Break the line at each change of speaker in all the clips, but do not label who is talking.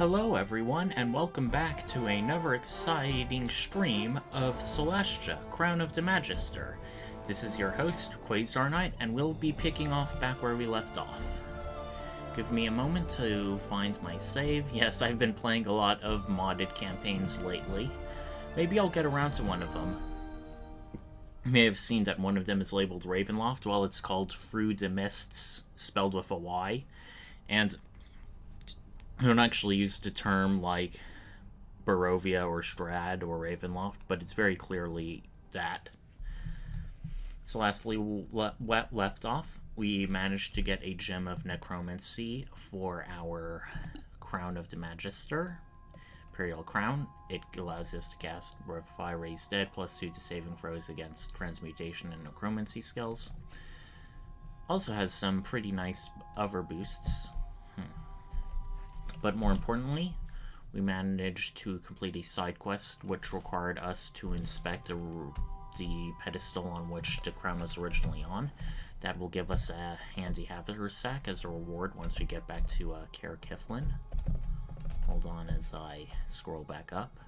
Hello everyone, and welcome back to another exciting stream of Solasta, Crown of the Magister. This is your host, Quasar Knight, and we'll be picking off back where we left off. Give me a moment to find my save. Yes, I've been playing a lot of modded campaigns lately. Maybe I'll get around to one of them. You may have seen that one of them is labeled Ravenloft. Well, it's called Through the Mists, spelled with a Y. And I don't actually use the term like Barovia or Strad or Ravenloft, but it's very clearly that. So lastly, left off, we managed to get a Gem of Necromancy for our Crown of the Magister, Imperial Crown. It allows us to cast Revivify, Raise Dead, +2 to saving throws against Transmutation and Necromancy skills. Also has some pretty nice other boosts. But more importantly, we managed to complete a side quest which required us to inspect the pedestal on which the crown was originally on. That will give us a handy haversack as a reward once we get back to Caer Kiflin. Hold on as I scroll back up.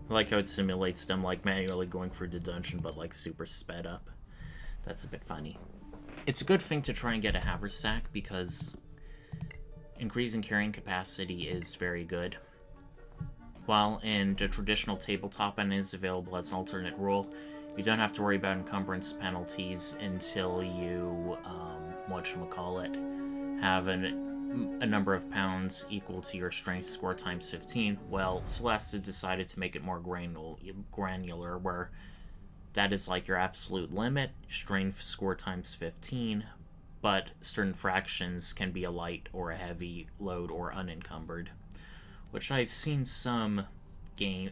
I like how it simulates them like manually going through the dungeon, but like super sped up. That's a bit funny. It's a good thing to try and get a haversack because increasing carrying capacity is very good. While in the traditional tabletop and is available as an alternate rule, you don't have to worry about encumbrance penalties until you, have a number of pounds equal to your strength score times 15. Well, Solasta decided to make it more granular, where that is like your absolute limit, strength score times 15, but certain fractions can be a light or a heavy load or unencumbered, which I've seen some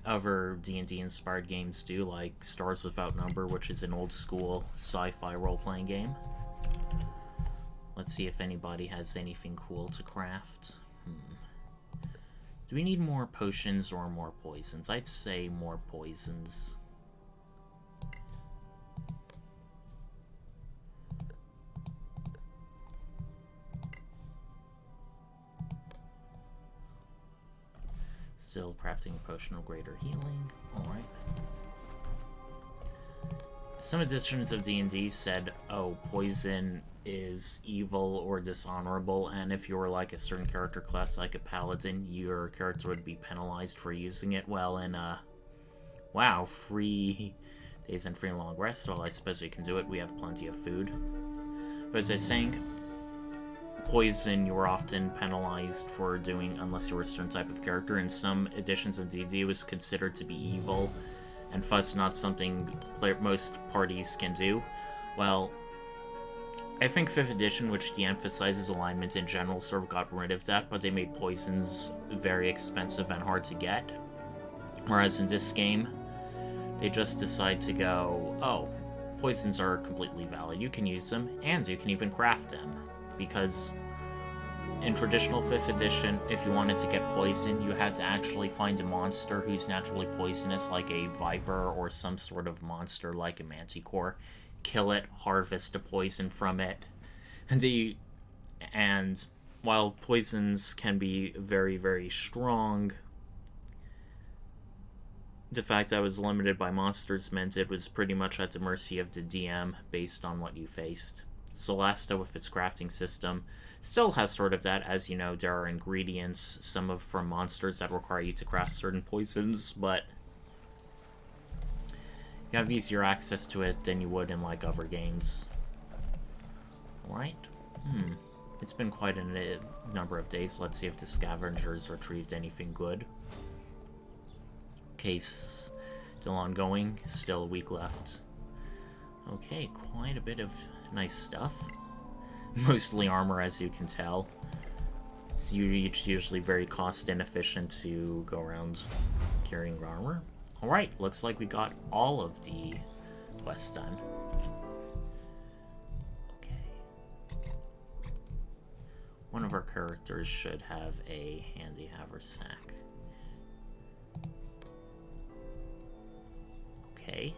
other D&D inspired games do, like Stars Without Number, which is an old school sci-fi role-playing game. Let's see if anybody has anything cool to craft. Do we need more potions or more poisons? I'd say more poisons. Still crafting a potion of greater healing. Alright. Some editions of D&D said, oh, poison is evil or dishonorable, and if you were like a certain character class like a paladin, your character would be penalized for using it. Well, in wow, 3 days and 3 long rests, well, I suppose we can do it. We have plenty of food. But as I was saying, poison you were often penalized for doing unless you were a certain type of character. In some editions of D&D, it was considered to be evil, and thus not something most parties can do. Well, I think 5th edition, which de-emphasizes alignment in general, sort of got rid of that, but they made poisons very expensive and hard to get. Whereas in this game, they just decide to go, oh, poisons are completely valid, you can use them, and you can even craft them. Because in traditional 5th edition, if you wanted to get poison, you had to actually find a monster who's naturally poisonous, like a viper or some sort of monster like a manticore, kill it, harvest the poison from it. And while poisons can be very, very strong, the fact that it was limited by monsters meant it was pretty much at the mercy of the DM based on what you faced. Solasta, with its crafting system, still has sort of that. As you know, there are ingredients, some of from monsters, that require you to craft certain poisons, but you have easier access to it than you would in like other games. Alright. It's been quite a number of days. Let's see if the scavengers retrieved anything good. Case still ongoing. Still a week left. Okay, quite a bit of nice stuff. Mostly armor, as you can tell. It's usually very cost inefficient to go around carrying armor. Alright, looks like we got all of the quests done. Okay. One of our characters should have a handy haversack. Okay.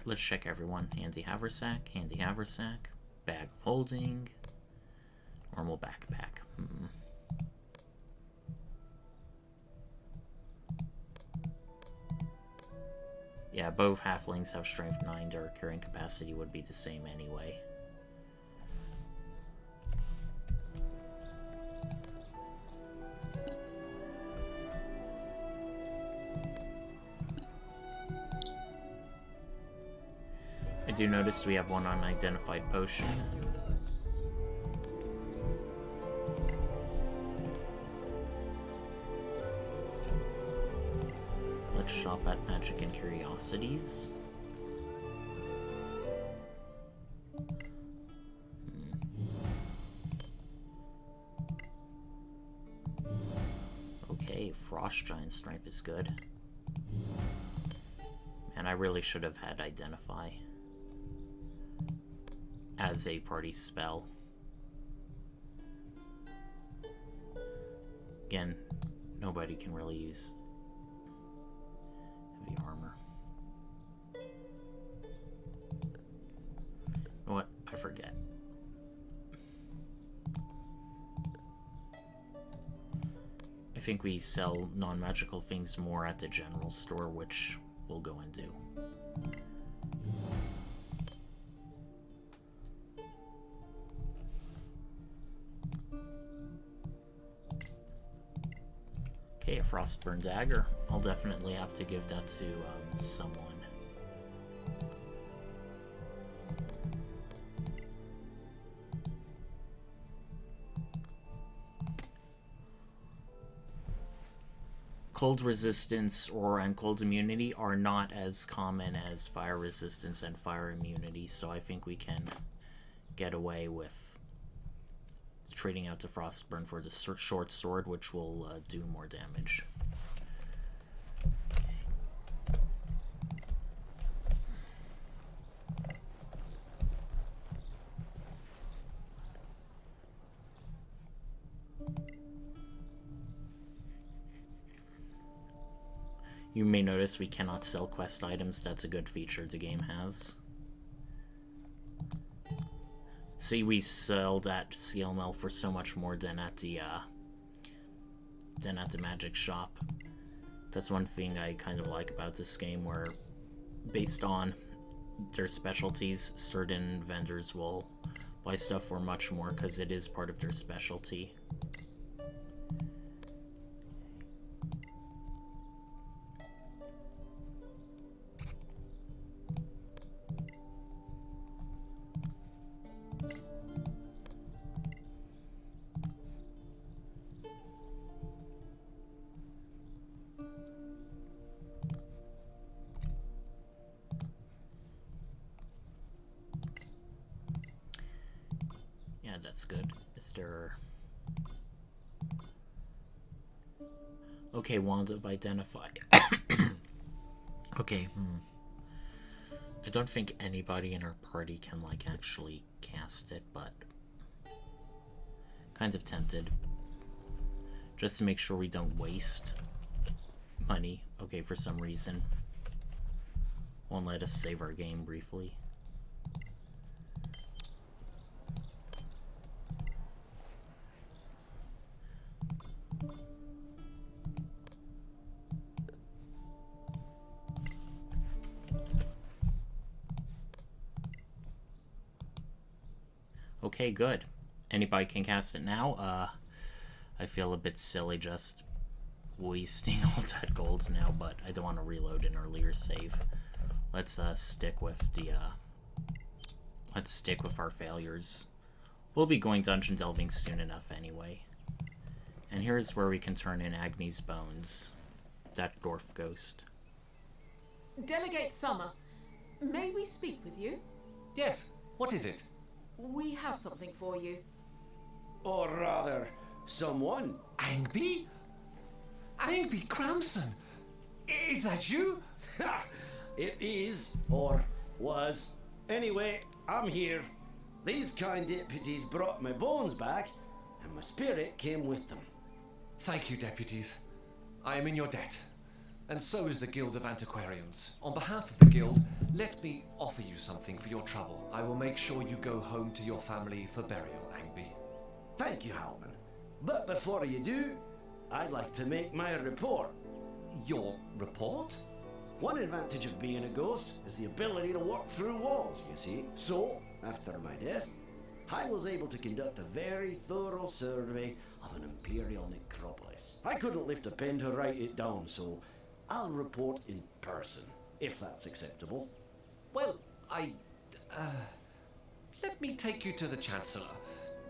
Alright, let's check everyone. Handy haversack, bag of holding, normal backpack. Yeah, both halflings have strength 9. Their carrying capacity would be the same anyway. I do notice we have one unidentified potion. Let's shop at Magic and Curiosities. Okay, Frost Giant Strength is good. And I really should have had Identify as a party spell. Again, nobody can really use heavy armor. You know what? I forget. I think we sell non-magical things more at the general store, which we'll go and do. Okay, a Frostburn Dagger. I'll definitely have to give that to someone. Cold resistance and cold immunity are not as common as fire resistance and fire immunity, so I think we can get away with trading out to Frostburn for the short sword, which will do more damage. You may notice we cannot sell quest items. That's a good feature the game has. See, we sold at CLML for so much more than at the magic shop. That's one thing I kind of like about this game, where based on their specialties, certain vendors will buy stuff for much more because it is part of their specialty. That's good. Is there... Okay, Wand of Identify. Okay, I don't think anybody in our party can, like, actually cast it, but... kind of tempted. Just to make sure we don't waste money. Okay, for some reason. Won't let us save our game briefly. Okay, good. Anybody can cast it now. I feel a bit silly just wasting all that gold now, but I don't want to reload an earlier save. Let's stick with the let's stick with our failures. We'll be going dungeon delving soon enough anyway. And here's where we can turn in Agni's bones, that dwarf ghost.
Delegate Summer, may we speak with you?
Yes, what is it?
We have something for you.
Or rather, someone.
Angby? Angby Cramson? Is that you?
Ha! It is, or was. Anyway, I'm here. These kind deputies brought my bones back, and my spirit came with them.
Thank you, deputies. I am in your debt. and so is the Guild of Antiquarians. On behalf of the Guild, let me offer you something for your trouble. I will make sure you go home to your family for burial, Angby.
Thank you, Halman. But before you do, I'd like to make my report.
Your report?
One advantage of being a ghost is the ability to walk through walls, you see. So, after my death, I was able to conduct a very thorough survey of an imperial necropolis. I couldn't lift a pen to write it down, so I'll report in person, if that's acceptable.
Well, let me take you to the Chancellor.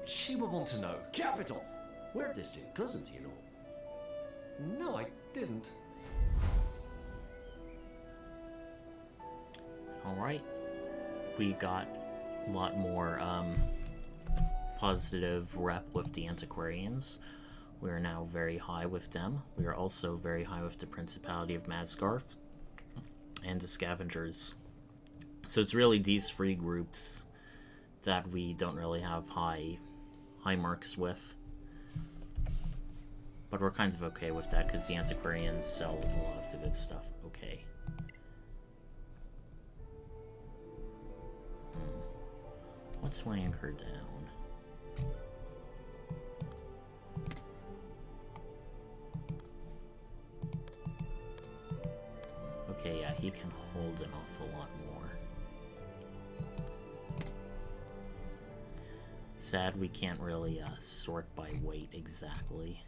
She will want to know.
Capital! We're distant cousins, you know.
No, I didn't.
Alright. We got a lot more positive rep with the Antiquarians. We are now very high with them. We are also very high with the Principality of Masgarth and the Scavengers. So it's really these three groups that we don't really have high marks with. But we're kind of okay with that because the Antiquarians sell a lot of the good stuff. Okay. What's weighing her down? Okay, yeah, he can hold an awful lot more. Sad we can't really sort by weight exactly.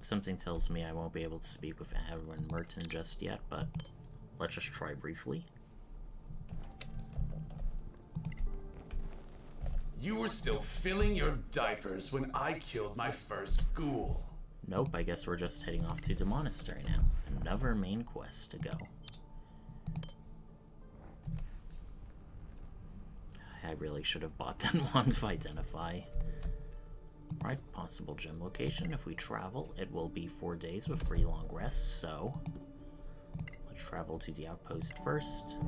Something tells me I won't be able to speak with Adwin Merton just yet, but let's just try briefly.
You were still filling your diapers when I killed my first ghoul.
Nope, I guess we're just heading off to the monastery now. Another main quest to go. I really should have bought that one to identify. Right, possible gem location. If we travel, it will be 4 days with 3 long rests, so let's travel to the outpost first.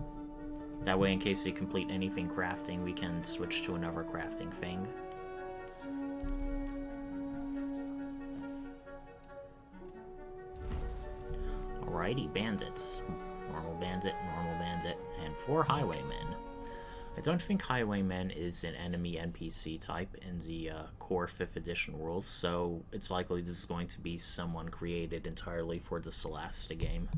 That way, in case we complete anything crafting, we can switch to another crafting thing. Alrighty, bandits. Normal bandit, and 4 highwaymen. I don't think Highwaymen is an enemy NPC type in the core 5th edition rules, so it's likely this is going to be someone created entirely for the Solasta game.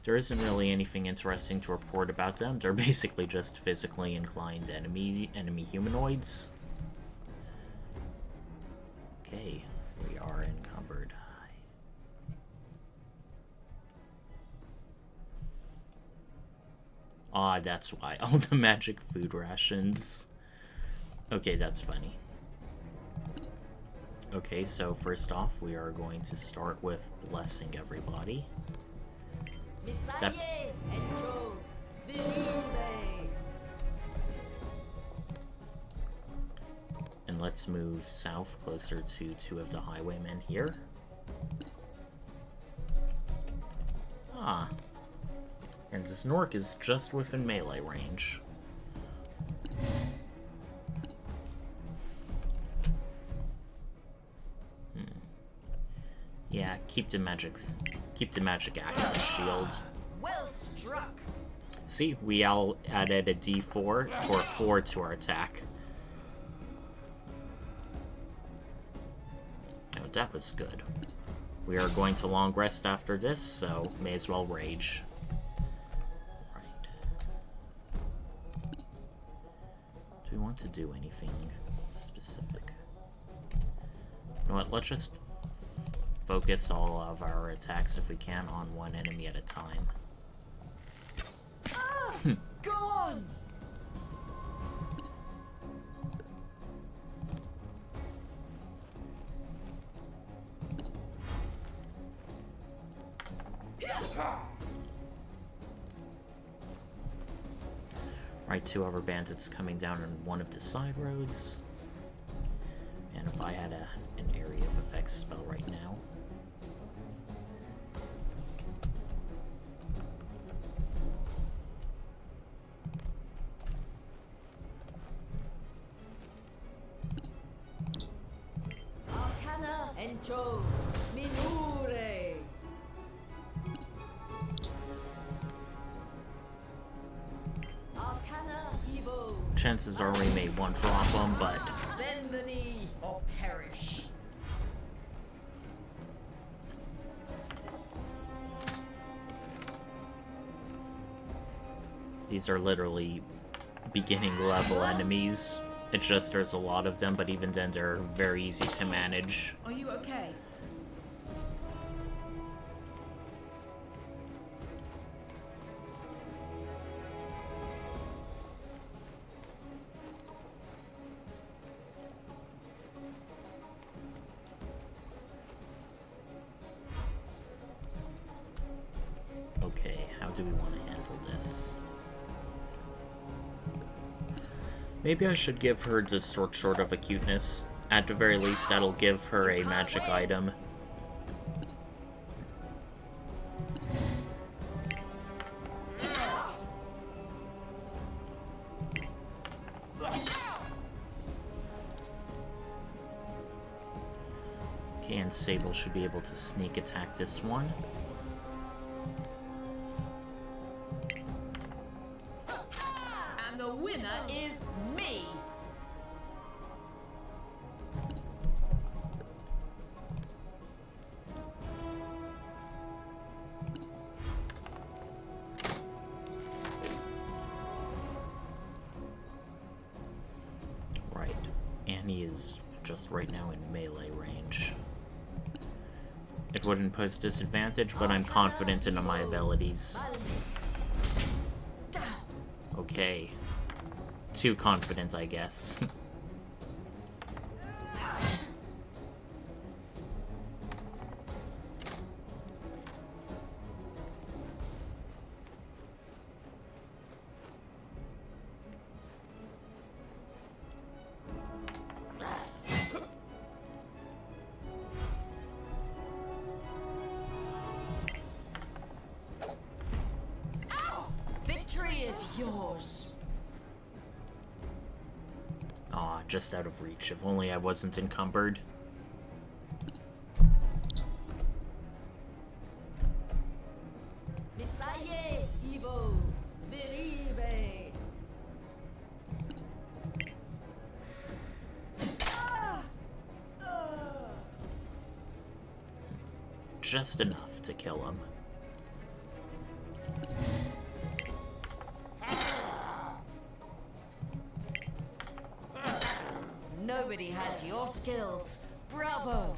There isn't really anything interesting to report about them. They're basically just physically inclined enemy humanoids. Okay, we are encumbered. Ah, that's why. All the magic food rations. Okay, that's funny. Okay, so first off, we are going to start with blessing everybody. That... And let's move south closer to 2 of the highwaymen here. Ah. And this Snork is just within melee range. Yeah, keep the magic axe as shield.
Well struck.
See, we all added a D4 for 4 to our attack. Oh, that was good. We are going to long rest after this, so may as well rage. Do we want to do anything specific? You know what, let's just focus all of our attacks, if we can, on one enemy at a time.
Ah, go on!
Right, 2 other bandits coming down on one of the side roads. And if I had an area of effects spell right now.
Arcana Encho Minure. Arcana Evo.
Chances are we may one drop them, but
Bend the knee or perish.
these are literally beginning level enemies. It's just there's a lot of them, but even then they're very easy to manage.
Are you okay?
Okay, how do we want to handle this? Maybe I should give her the sort of acuteness. At the very least, that'll give her a magic item. Okay, and Sable should be able to sneak attack this one.
And the winner is me.
Right. Annie is just right now in melee range. It wouldn't pose disadvantage, but I'm confident in my abilities. Okay. Too confident, I guess.
Victory is yours.
Aw, just out of reach. If only I wasn't encumbered.
Misaye Evo. Believe.
Just enough to kill him.
Nobody has your skills. Bravo.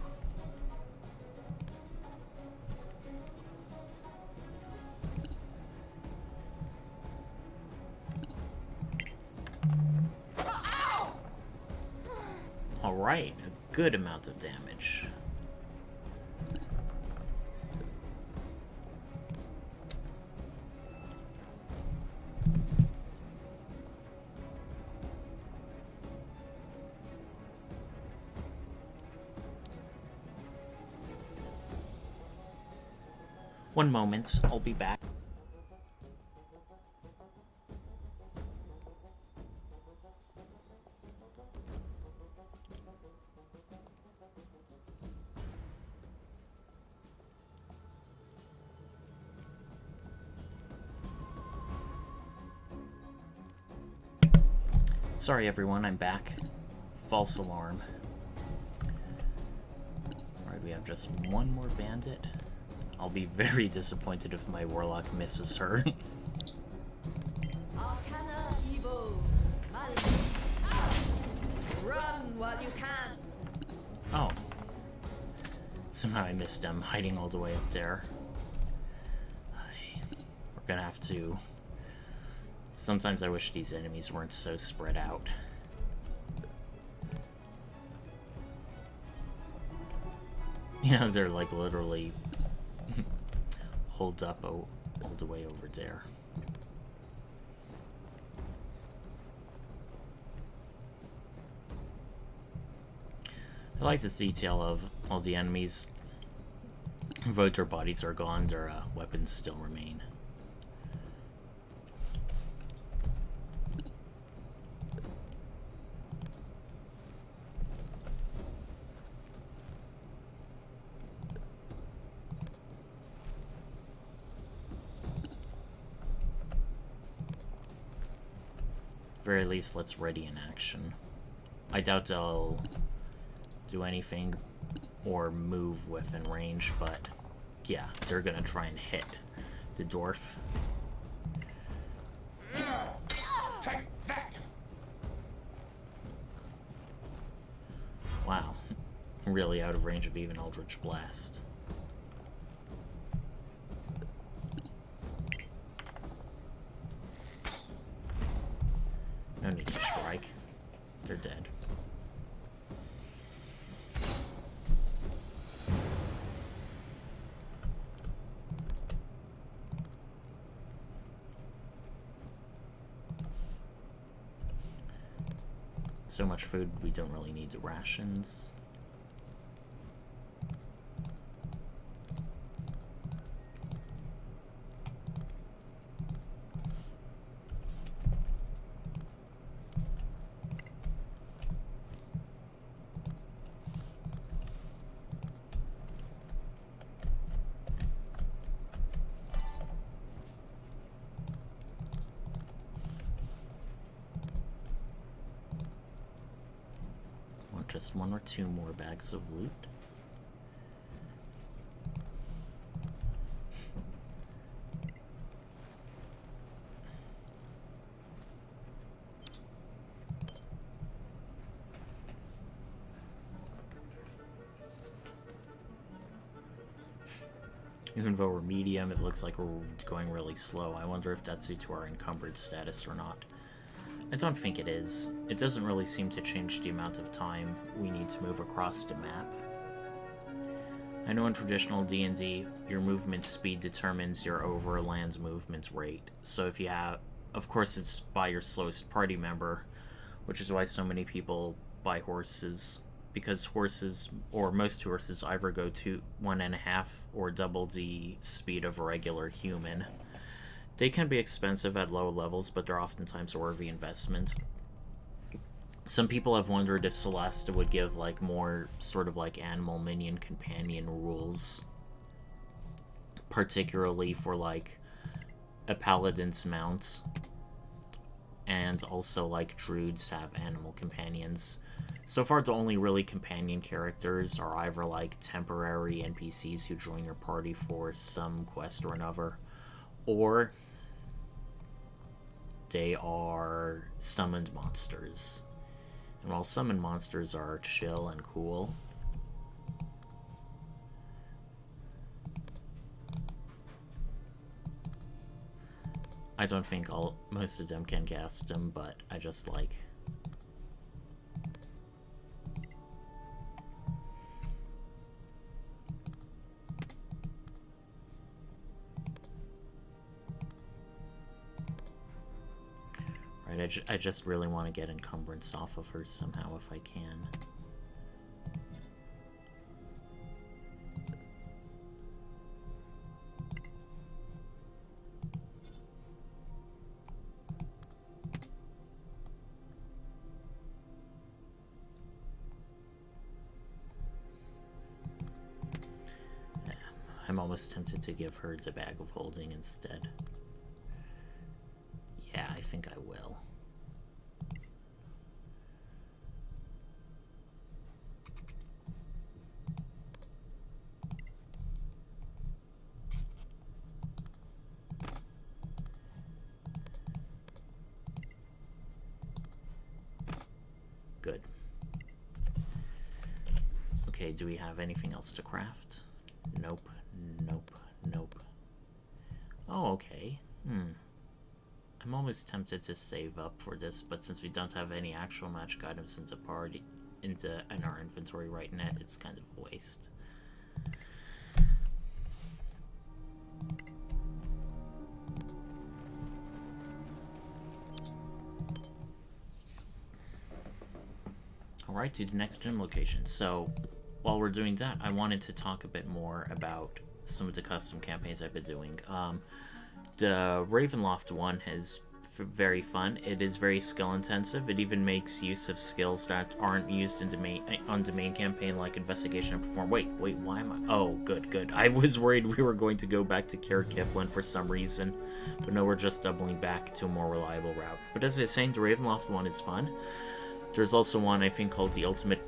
Alright, a good amount of damage. One moment, I'll be back. Sorry everyone, I'm back. False alarm. Alright, we have just one more bandit. I'll be very disappointed if my warlock misses her.
Arcana Evo. Run while you can.
Oh. Somehow I missed him, hiding all the way up there. We're gonna have to... Sometimes I wish these enemies weren't so spread out. You know, they're like literally holed up all the way over there. I like this detail of all the enemies, though their bodies are gone, their weapons still remain. Very least, let's ready in action. I doubt they'll do anything or move within range, but yeah, they're gonna try and hit the dwarf.
Take that!
Wow, really out of range of even Eldritch Blast. No need to strike. They're dead. So much food, we don't really need the rations. Just one or two more bags of loot. Even though we're medium, it looks like we're going really slow. I wonder if that's due to our encumbered status or not. I don't think it is. It doesn't really seem to change the amount of time we need to move across the map. I know in traditional D&D, your movement speed determines your overland movement rate. So if you have... Of course, it's by your slowest party member, which is why so many people buy horses. Because horses, or most horses, either go to 1.5 or double the speed of a regular human. They can be expensive at low levels, but they're oftentimes a worthy investment. Some people have wondered if Solasta would give, like, more sort of like animal minion companion rules. Particularly for, like, a paladin's mounts. And also, like, druids have animal companions. So far, the only really companion characters are either, like, temporary NPCs who join your party for some quest or another, or they are summoned monsters. And while summoned monsters are chill and cool, I don't think most of them can cast them, but I just like... I just really want to get encumbrance off of her somehow if I can. Yeah, I'm almost tempted to give her the bag of holding instead. Yeah, I think I will. Good. Okay, do we have anything else to craft? Nope, nope, nope. Oh, okay. I'm almost tempted to save up for this, but since we don't have any actual magic items in our inventory right now, it's kind of a waste. Alright, to the next gym location. So, while we're doing that, I wanted to talk a bit more about some of the custom campaigns I've been doing. The Ravenloft one is very fun. It is very skill intensive. It even makes use of skills that aren't used in on the main campaign, like investigation and perform. Wait, why am I? Oh, good. I was worried we were going to go back to Kier Kiflin for some reason, but no, we're just doubling back to a more reliable route. But as I was saying, the Ravenloft one is fun. There's also one, I think, called the Ultimate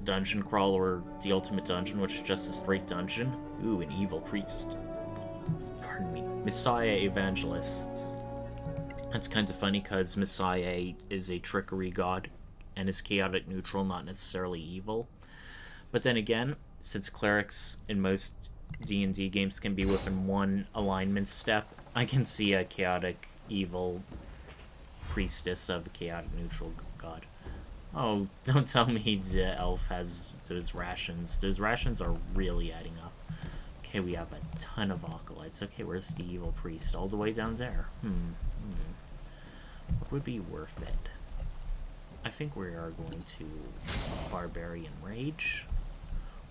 Dungeon Crawl, or the Ultimate Dungeon, which is just a straight dungeon. Ooh, an evil priest. Pardon me. Messiah Evangelists. That's kind of funny, because Messiah is a trickery god, and is chaotic neutral, not necessarily evil. But then again, since clerics in most D&D games can be within one alignment step, I can see a chaotic evil priestess of a chaotic neutral god. Oh, don't tell me the elf has those rations. Those rations are really adding up. Okay, we have a ton of acolytes. Okay, where's the evil priest? All the way down there. What would be worth it? I think we are going to Barbarian Rage.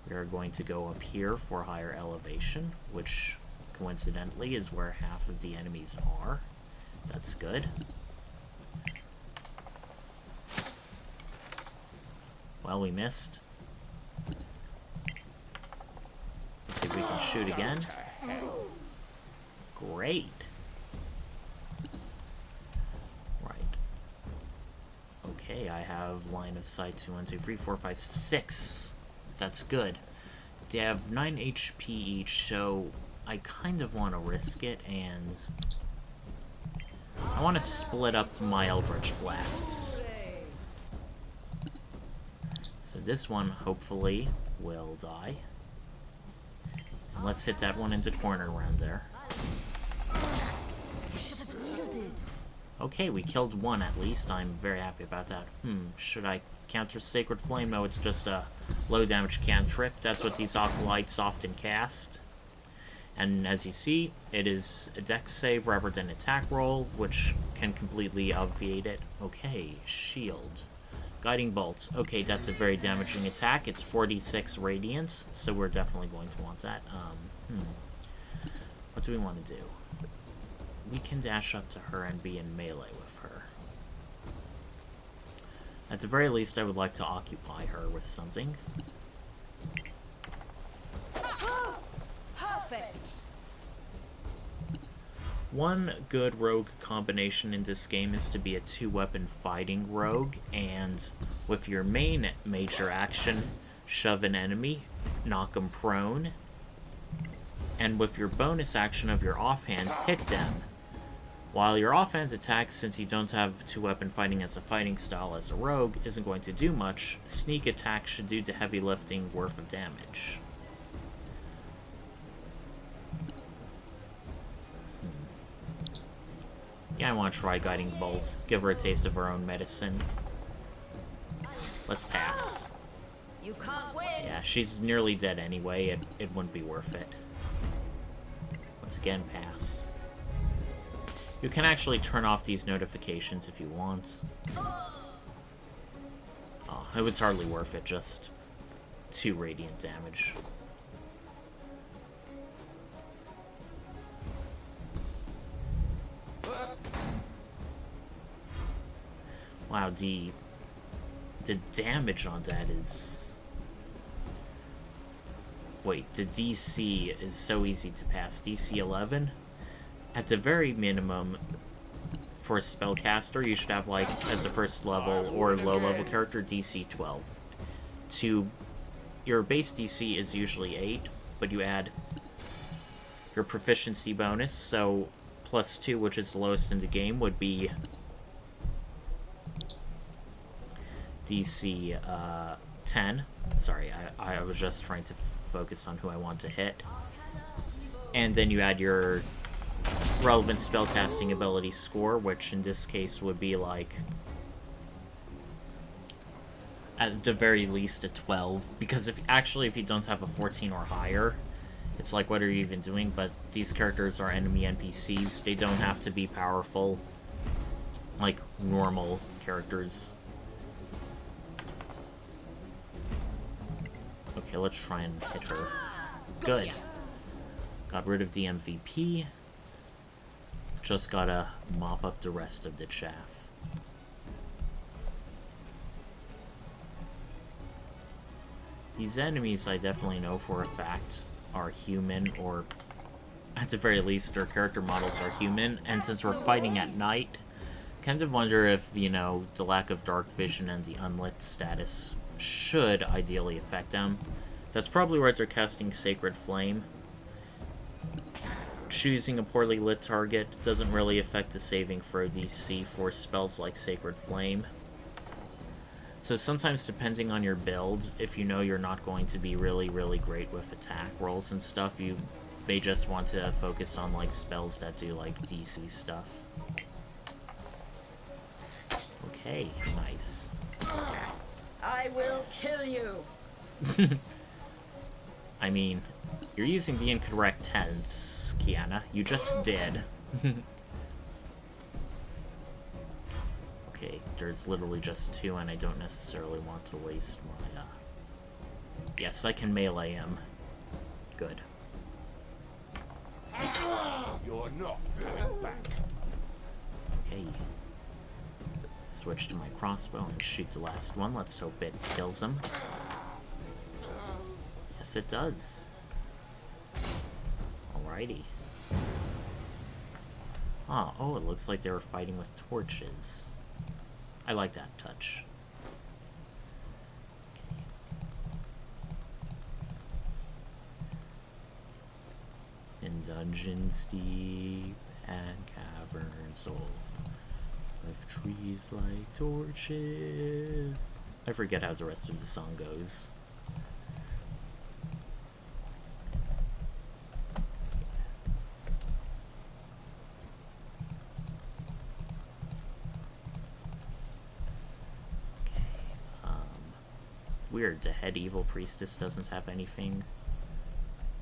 We are going to go up here for higher elevation, which coincidentally is where half of the enemies are. That's good. Well, we missed. Let's see if we can shoot again. Great. Right. Okay, I have line of sight to 1, 2, 3, 4, 5, 6. That's good. They have 9 HP each, so I kind of want to risk it, and I want to split up my Eldritch Blasts. So this one, hopefully, will die. And let's hit that one into corner around there. Okay, we killed one at least. I'm very happy about that. Should I counter Sacred Flame? No, it's just a low damage cantrip. That's what these acolytes often cast. And as you see, it is a dex save rather than attack roll, which can completely obviate it. Okay, shield. Guiding Bolt. Okay, that's a very damaging attack. It's 46 Radiance, so we're definitely going to want that. What do we want to do? We can dash up to her and be in melee with her. At the very least, I would like to occupy her with something.
Perfect.
One good rogue combination in this game is to be a 2-weapon fighting rogue, and with your main major action, shove an enemy, knock them prone, and with your bonus action of your offhand, hit them. While your offhand attack, since you don't have 2-weapon fighting as a fighting style as a rogue, isn't going to do much, sneak attack should do the heavy lifting worth of damage. Yeah, I want to try Guiding Bolt. Give her a taste of her own medicine. Let's pass.
You can't win.
Yeah, she's nearly dead anyway. It wouldn't be worth it. Once again, pass. You can actually turn off these notifications if you want. Oh, it was hardly worth it, just 2 radiant damage. Wow, the damage on that is... Wait, the DC is so easy to pass. DC 11? At the very minimum, for a spellcaster, you should have, like, as a first level or low level character, DC 12. Your base DC is usually 8, but you add your proficiency bonus, so +2, which is the lowest in the game, would be DC 10. Sorry, I was just trying to focus on who I want to hit. And then you add your relevant spellcasting ability score, which in this case would be like at the very least a 12, because if you don't have a 14 or higher, it's like, what are you even doing? But these characters are enemy NPCs. They don't have to be powerful like normal characters. Okay, let's try and hit her. Good. Got rid of the MVP. Just gotta mop up the rest of the chaff. These enemies I definitely know for a fact are human, or at the very least their character models are human, and since we're fighting at night, kind of wonder if, you know, the lack of dark vision and the unlit status should ideally affect them. That's probably why they're casting Sacred Flame. Choosing a poorly lit target doesn't really affect the saving throw DC for spells like Sacred Flame. So sometimes, depending on your build, if you know you're not going to be really great with attack rolls and stuff, you may just want to focus on, like, spells that do, like, DC stuff. Okay, nice.
I will kill you.
I mean, you're using the incorrect tense, Kiana. You just did. Okay, there's literally just two, and I don't necessarily want to waste my, Yes, I can melee him. Good.
You're not going back.
Okay. Switch to my crossbow and shoot the last one. Let's hope it kills him. Yes, it does. Alrighty. Oh, it looks like they were fighting with torches. I like that touch. Okay. In dungeons deep and caverns old, with trees like torches. I forget how the rest of the song goes. Weird, the head evil priestess doesn't have anything.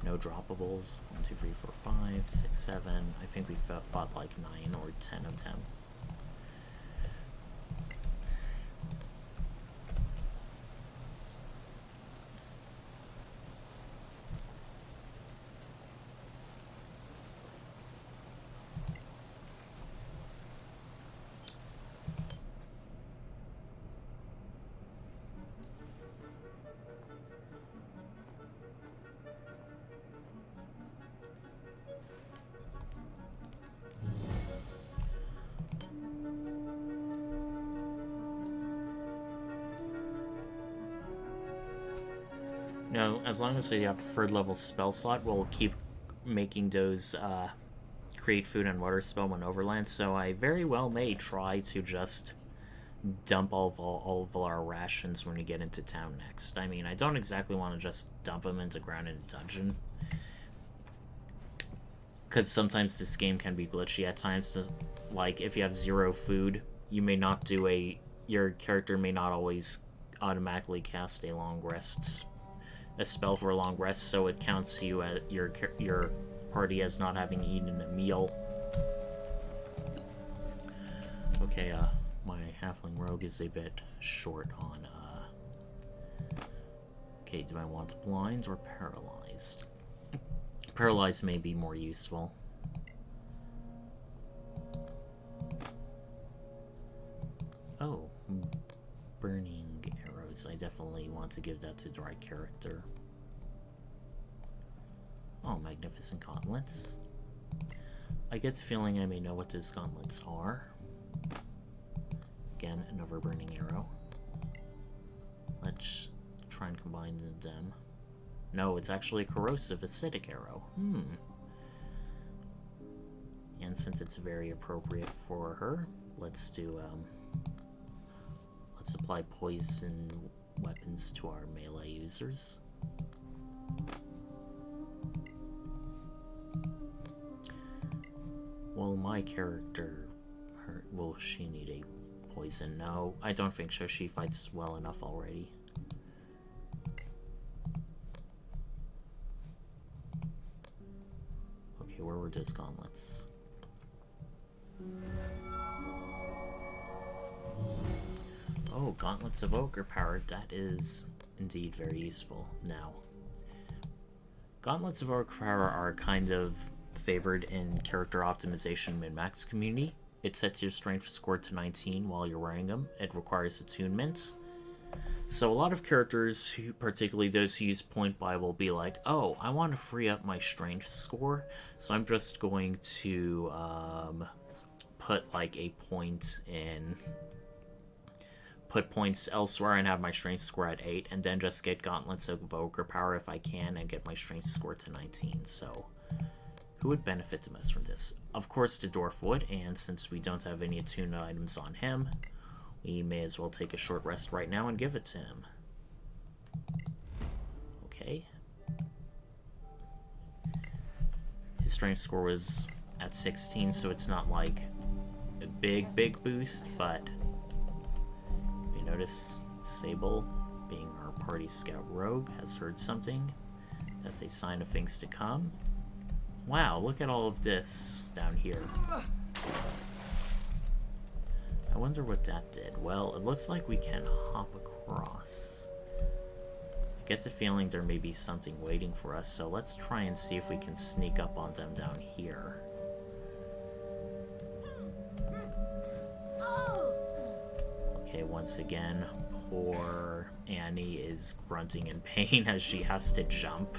No droppables. 1, 2, 3, 4, 5, 6, 7. I think we fought like 9 or 10 of them. No, as long as we have preferred level spell slot, we'll keep making those create food and water spell when overland, so I very well may try to just dump all of our rations when we get into town next. I mean, I don't exactly want to just dump them into ground in a dungeon, because sometimes this game can be glitchy at times. Like, if you have 0 food, you may not do your character may not always automatically cast a spell for a long rest, so it counts you at your party as not having eaten a meal. Okay, my halfling rogue is a bit short on, Okay, do I want blind or paralyzed? Paralyzed may be more useful. Oh, burning arrows. I definitely want to give that to the right character. Oh, magnificent gauntlets. I get the feeling I may know what those gauntlets are. Again, another burning arrow. Let's try and combine them. No, it's actually a corrosive acidic arrow. And since it's very appropriate for her, let's do, let's apply poison weapons to our melee users. Well, my character, will she need a poison? No, I don't think so. She fights well enough already. Okay, where were those gauntlets? Oh, Gauntlets of Ogre Power. That is Indeed, very useful. Now, Gauntlets of Overpower are kind of favored in character optimization min-max community. It sets your strength score to 19 while you're wearing them. It requires attunement. So a lot of characters, particularly those who use point buy, will be like, oh, I want to free up my strength score, so I'm just going to put like a point in, put points elsewhere and have my strength score at 8, and then just get Gauntlets of Overpower if I can and get my strength score to 19. So who would benefit the most from this? Of course the dwarf would, and since we don't have any attuned items on him, we may as well take a short rest right now and give it to him. Okay. His strength score was at 16, so it's not like a big boost, but we notice Sable, being our party scout rogue, has heard something. That's a sign of things to come. Wow, look at all of this down here. I wonder what that did. Well, it looks like we can hop across. I get the feeling there may be something waiting for us, so let's try and see if we can sneak up on them down here. Okay, once again, poor Annie is grunting in pain as she has to jump.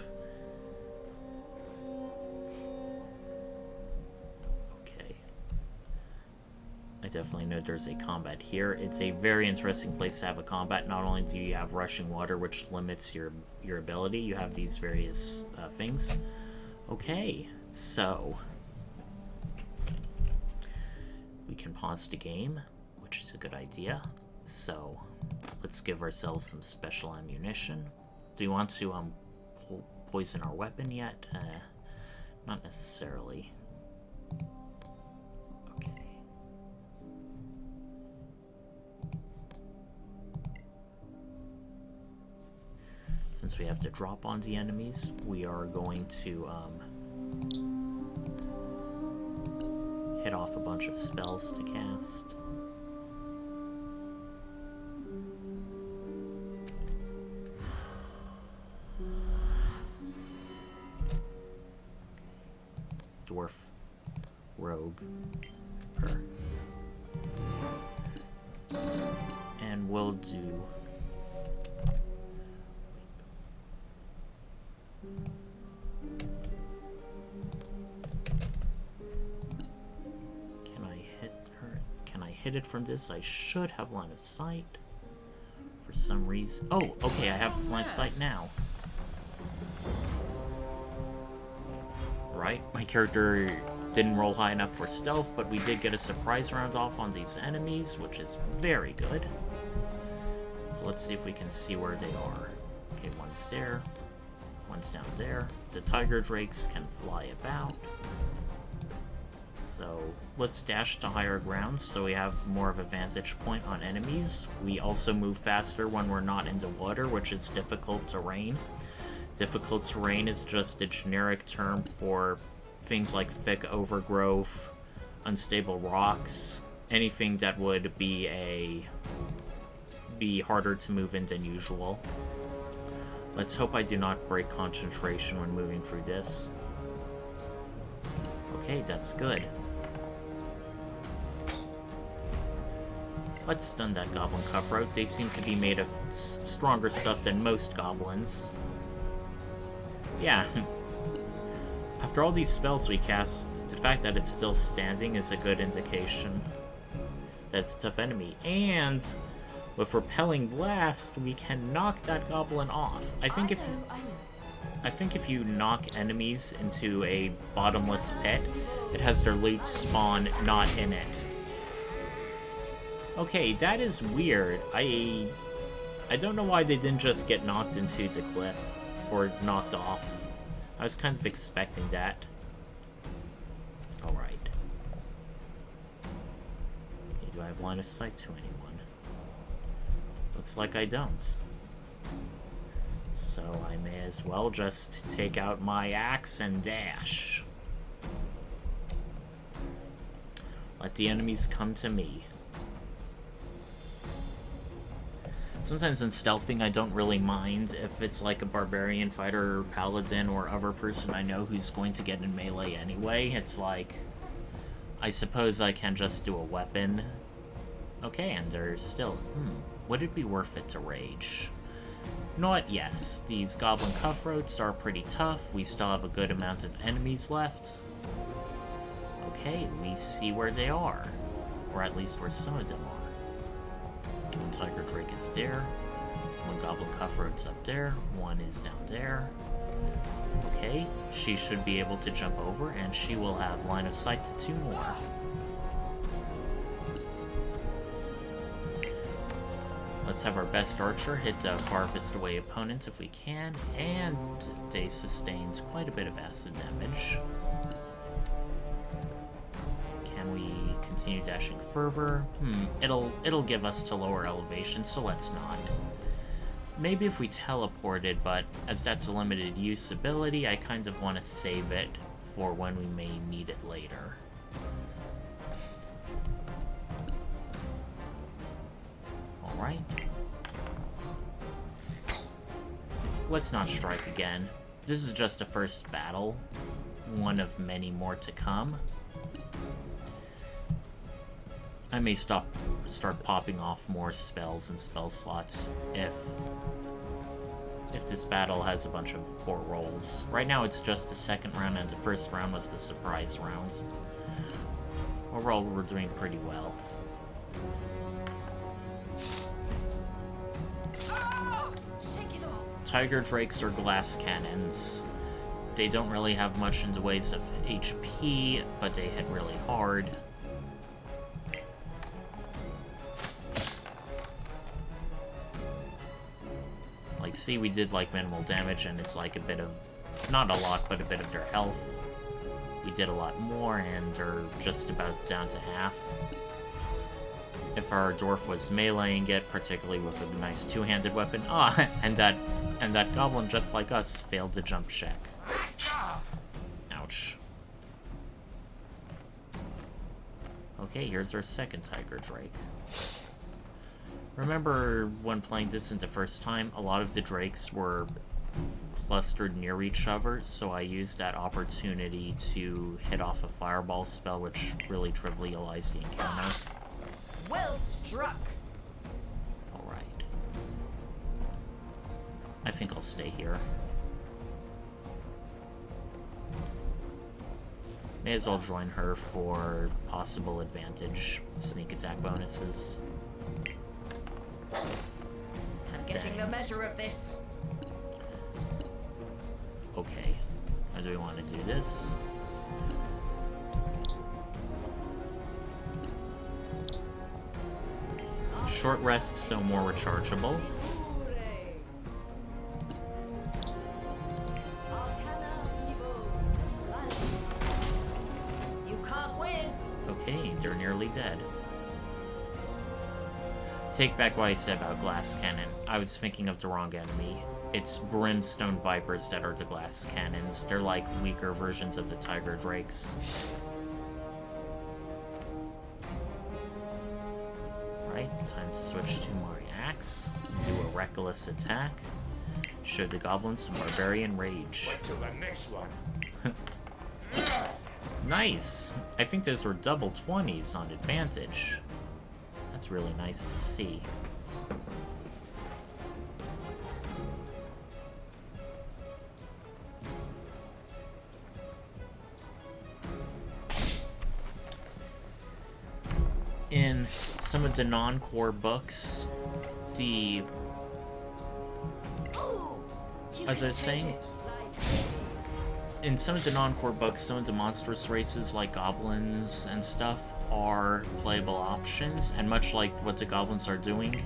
I definitely know there's a combat here. It's a very interesting place to have a combat. Not only do you have rushing water, which limits your ability, you have these various things. Okay, so we can pause the game, which is a good idea. So let's give ourselves some special ammunition. Do you want to poison our weapon yet? Not necessarily. Since we have to drop on the enemies, we are going to hit off a bunch of spells to cast. Dwarf, rogue, her. And we'll do... hit it from this. I should have line of sight for some reason. Oh, okay, I have line of sight now. Right, my character didn't roll high enough for stealth, but we did get a surprise round off on these enemies, which is very good. So let's see if we can see where they are. Okay, one's there, one's down there. The tiger drakes can fly about. So let's dash to higher ground so we have more of a vantage point on enemies. We also move faster when we're not in the water, which is difficult terrain. Difficult terrain is just a generic term for things like thick overgrowth, unstable rocks, anything that would be harder to move in than usual. Let's hope I do not break concentration when moving through this. Okay, that's good. Let's stun that goblin cutthroat. They seem to be made of stronger stuff than most goblins. Yeah. After all these spells we cast, the fact that it's still standing is a good indication that it's a tough enemy. And with Repelling Blast, we can knock that goblin off. I think if you knock enemies into a bottomless pit, it has their loot spawn not in it. Okay, that is weird. I don't know why they didn't just get knocked into the cliff, or knocked off. I was kind of expecting that. Alright. Okay, do I have line of sight to anyone? Looks like I don't. So I may as well just take out my axe and dash. Let the enemies come to me. Sometimes in stealthing, I don't really mind if it's like a barbarian fighter or paladin or other person I know who's going to get in melee anyway. It's like, I suppose I can just do a weapon. Okay, and there's still, would it be worth it to rage? You know what? Yes, these goblin cutthroats are pretty tough. We still have a good amount of enemies left. Okay, we see where they are. Or at least where some of them are. One tiger drake is there. One goblin cutthroat's up there. One is down there. Okay, she should be able to jump over, and she will have line of sight to 2 more. Let's have our best archer hit the farthest away opponent if we can, and they sustained quite a bit of acid damage. Can we continue dashing further? It'll give us to lower elevation, so let's not. Maybe if we teleported, but as that's a limited use ability, I kind of want to save it for when we may need it later. Alright. Let's not strike again. This is just a first battle. One of many more to come. I may start popping off more spells and spell slots if this battle has a bunch of poor rolls. Right now it's just the second round, and the first round was the surprise round. Overall, we're doing pretty well. Tiger drakes are glass cannons. They don't really have much in the ways of HP, but they hit really hard. Like, see, we did like minimal damage, and it's like a bit of, not a lot, but a bit of their health. We did a lot more, and they're just about down to half. If our dwarf was meleeing it, particularly with a nice two-handed weapon, and that goblin, just like us, failed to jump check. Ouch. Okay, here's our second tiger drake. Remember when playing this the first time, a lot of the drakes were clustered near each other, so I used that opportunity to hit off a fireball spell, which really trivialized the encounter.
Well struck.
Alright. I think I'll stay here. May as well join her for possible advantage sneak attack bonuses.
I'm getting the measure of this.
Okay. How do we want to do this? Short rest, so more rechargeable.
You can't win.
Okay, they're nearly dead. Take back what I said about glass cannon. I was thinking of the wrong enemy. It's brimstone vipers that are the glass cannons. They're like weaker versions of the tiger drakes. Right, time to switch to my axe. Do a reckless attack. Show the goblins some barbarian rage.
Wait till the next one.
Nice! I think those were double 20s on advantage. That's really nice to see. In some of the non-core books, as I was saying, in some of the non-core books, some of the monstrous races like goblins and stuff are playable options, and much like what the goblins are doing,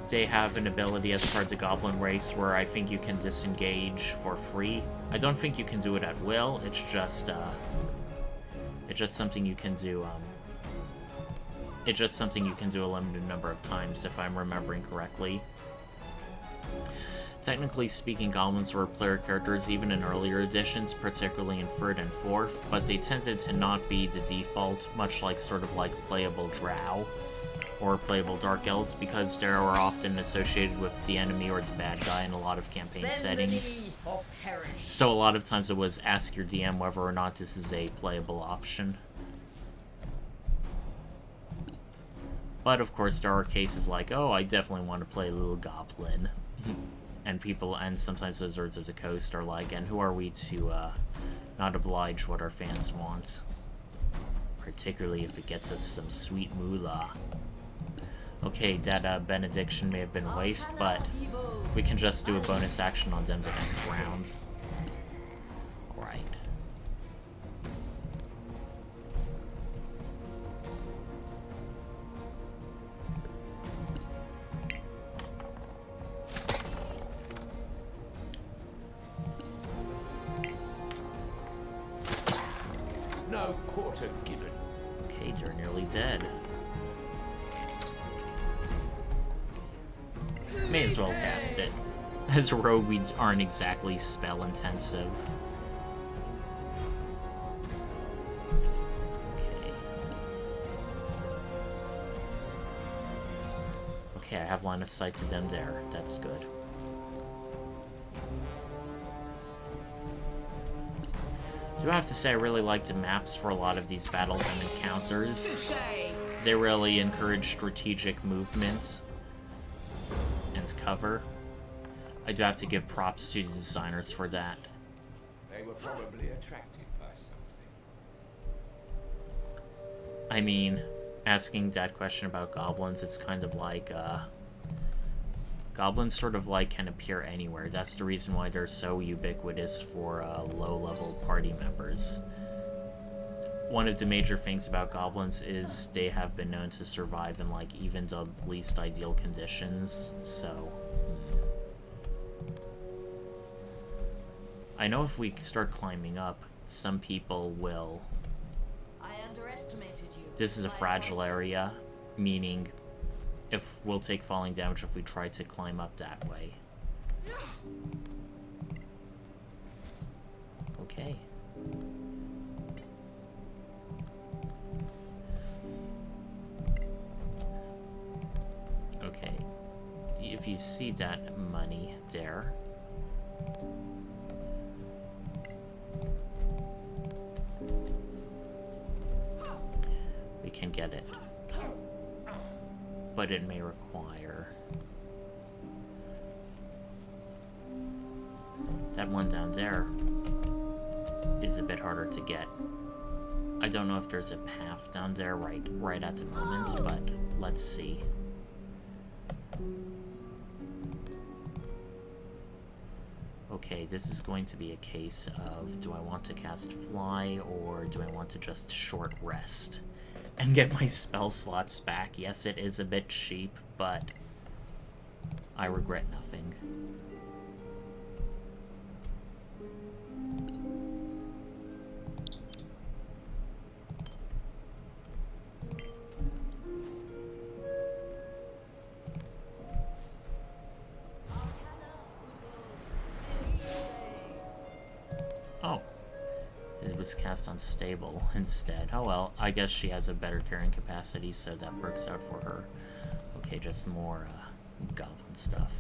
they have an ability as part of the goblin race where I think you can disengage for free. I don't think you can do it at will, it's just something you can do, it's just something you can do a limited number of times, if I'm remembering correctly. Technically speaking, goblins were player characters even in earlier editions, particularly in 3rd and 4th, but they tended to not be the default, much like sort of like playable drow. or playable dark elves because they are often associated with the enemy or the bad guy in a lot of campaign settings. So a lot of times it was ask your DM whether or not this is a playable option. But of course there are cases like, oh, I definitely want to play a little goblin. and sometimes Wizards of the Coast are like, and who are we to not oblige what our fans want? Particularly if it gets us some sweet moolah. Okay, that benediction may have been a waste, but we can just do a bonus action on them the next round. Alright.
No quarter given.
Okay, they're nearly dead. May as well cast it. As a rogue, we aren't exactly spell intensive. Okay. Okay, I have line of sight to them there. That's good. Do have to say I really like the maps for a lot of these battles and encounters. They really encourage strategic movement and cover. I do have to give props to the designers for that.
They were probably attracted by something.
I mean, asking that question about goblins, it's kind of like, goblins sort of like can appear anywhere. That's the reason why they're so ubiquitous for low-level party members. One of the major things about goblins is they have been known to survive in like even the least ideal conditions, so... I know if we start climbing up, some people will...
I underestimated you.
This is a fragile area, meaning if we'll take falling damage if we try to climb up that way. Okay. Okay. If you see that money there, we can get it. But it may require... That one down there is a bit harder to get. I don't know if there's a path down there right at the moment, but let's see. Okay, this is going to be a case of, do I want to cast Fly, or do I want to just short rest and get my spell slots back? Yes, it is a bit cheap, but I regret nothing. Oh. It was cast unstable instead. Oh well, I guess she has a better carrying capacity, so that works out for her. Okay, just more goblin stuff.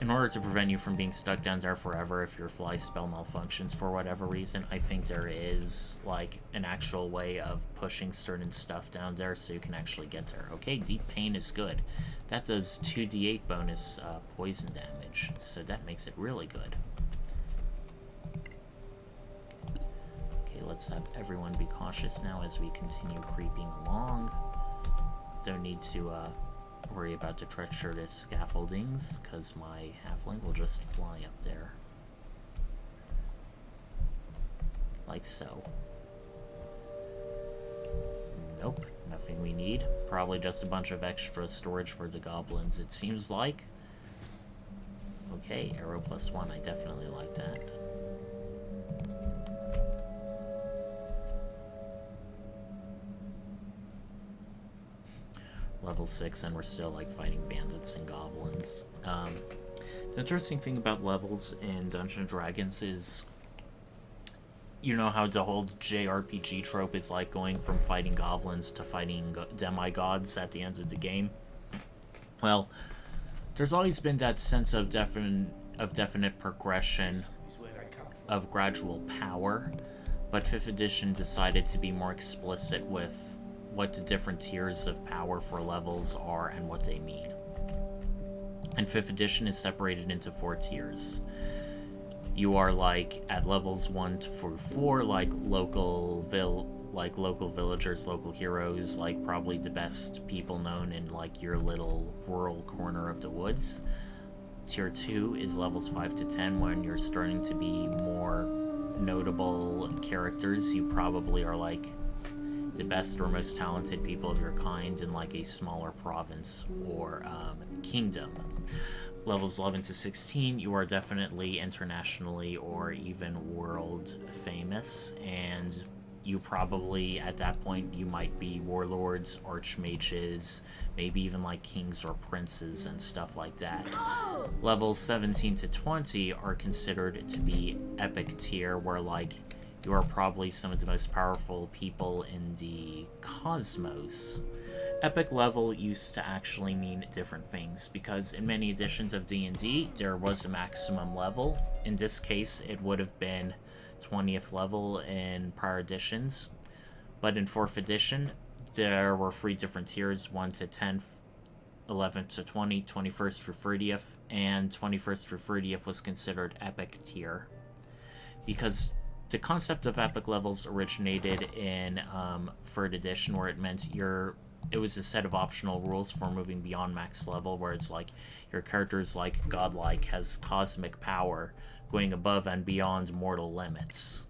In order to prevent you from being stuck down there forever if your fly spell malfunctions for whatever reason, I think there is, like, an actual way of pushing certain stuff down there so you can actually get there. Okay, Deep Pain is good. That does 2d8 bonus poison damage, so that makes it really good. Okay, let's have everyone be cautious now as we continue creeping along. Don't need to, worry about the treacherous scaffoldings, because my halfling will just fly up there. Like so. Nope, nothing we need. Probably just a bunch of extra storage for the goblins, it seems like. Okay, arrow +1, I definitely like that. Level 6 and we're still like fighting bandits and goblins. The interesting thing about levels in Dungeons & Dragons is you know how the whole JRPG trope is like going from fighting goblins to fighting demigods at the end of the game? Well, there's always been that sense of definite progression of gradual power, but 5th edition decided to be more explicit with what the different tiers of power for levels are and what they mean. And 5th edition is separated into 4 tiers. You are like at levels 1 through 4, like local villagers, local heroes, like probably the best people known in like your little rural corner of the woods. Tier 2 is levels 5 to 10, when you're starting to be more notable characters. You probably are like the best or most talented people of your kind in like a smaller province or kingdom. Levels 11 to 16, you are definitely internationally or even world famous, and you probably, at that point, you might be warlords, archmages, maybe even like kings or princes and stuff like that. Levels 17 to 20 are considered to be epic tier, where like you are probably some of the most powerful people in the cosmos. Epic level used to actually mean different things, because in many editions of D&D, there was a maximum level. In this case, it would have been 20th level in prior editions, but in 4th edition there were 3 different tiers: 1 to 10th, 11th to 20, 21st through 30th, and 21st through 30th was considered epic tier, because the concept of epic levels originated in 3rd edition, where it meant it was a set of optional rules for moving beyond max level, where it's like your character is like godlike, has cosmic power, going above and beyond mortal limits.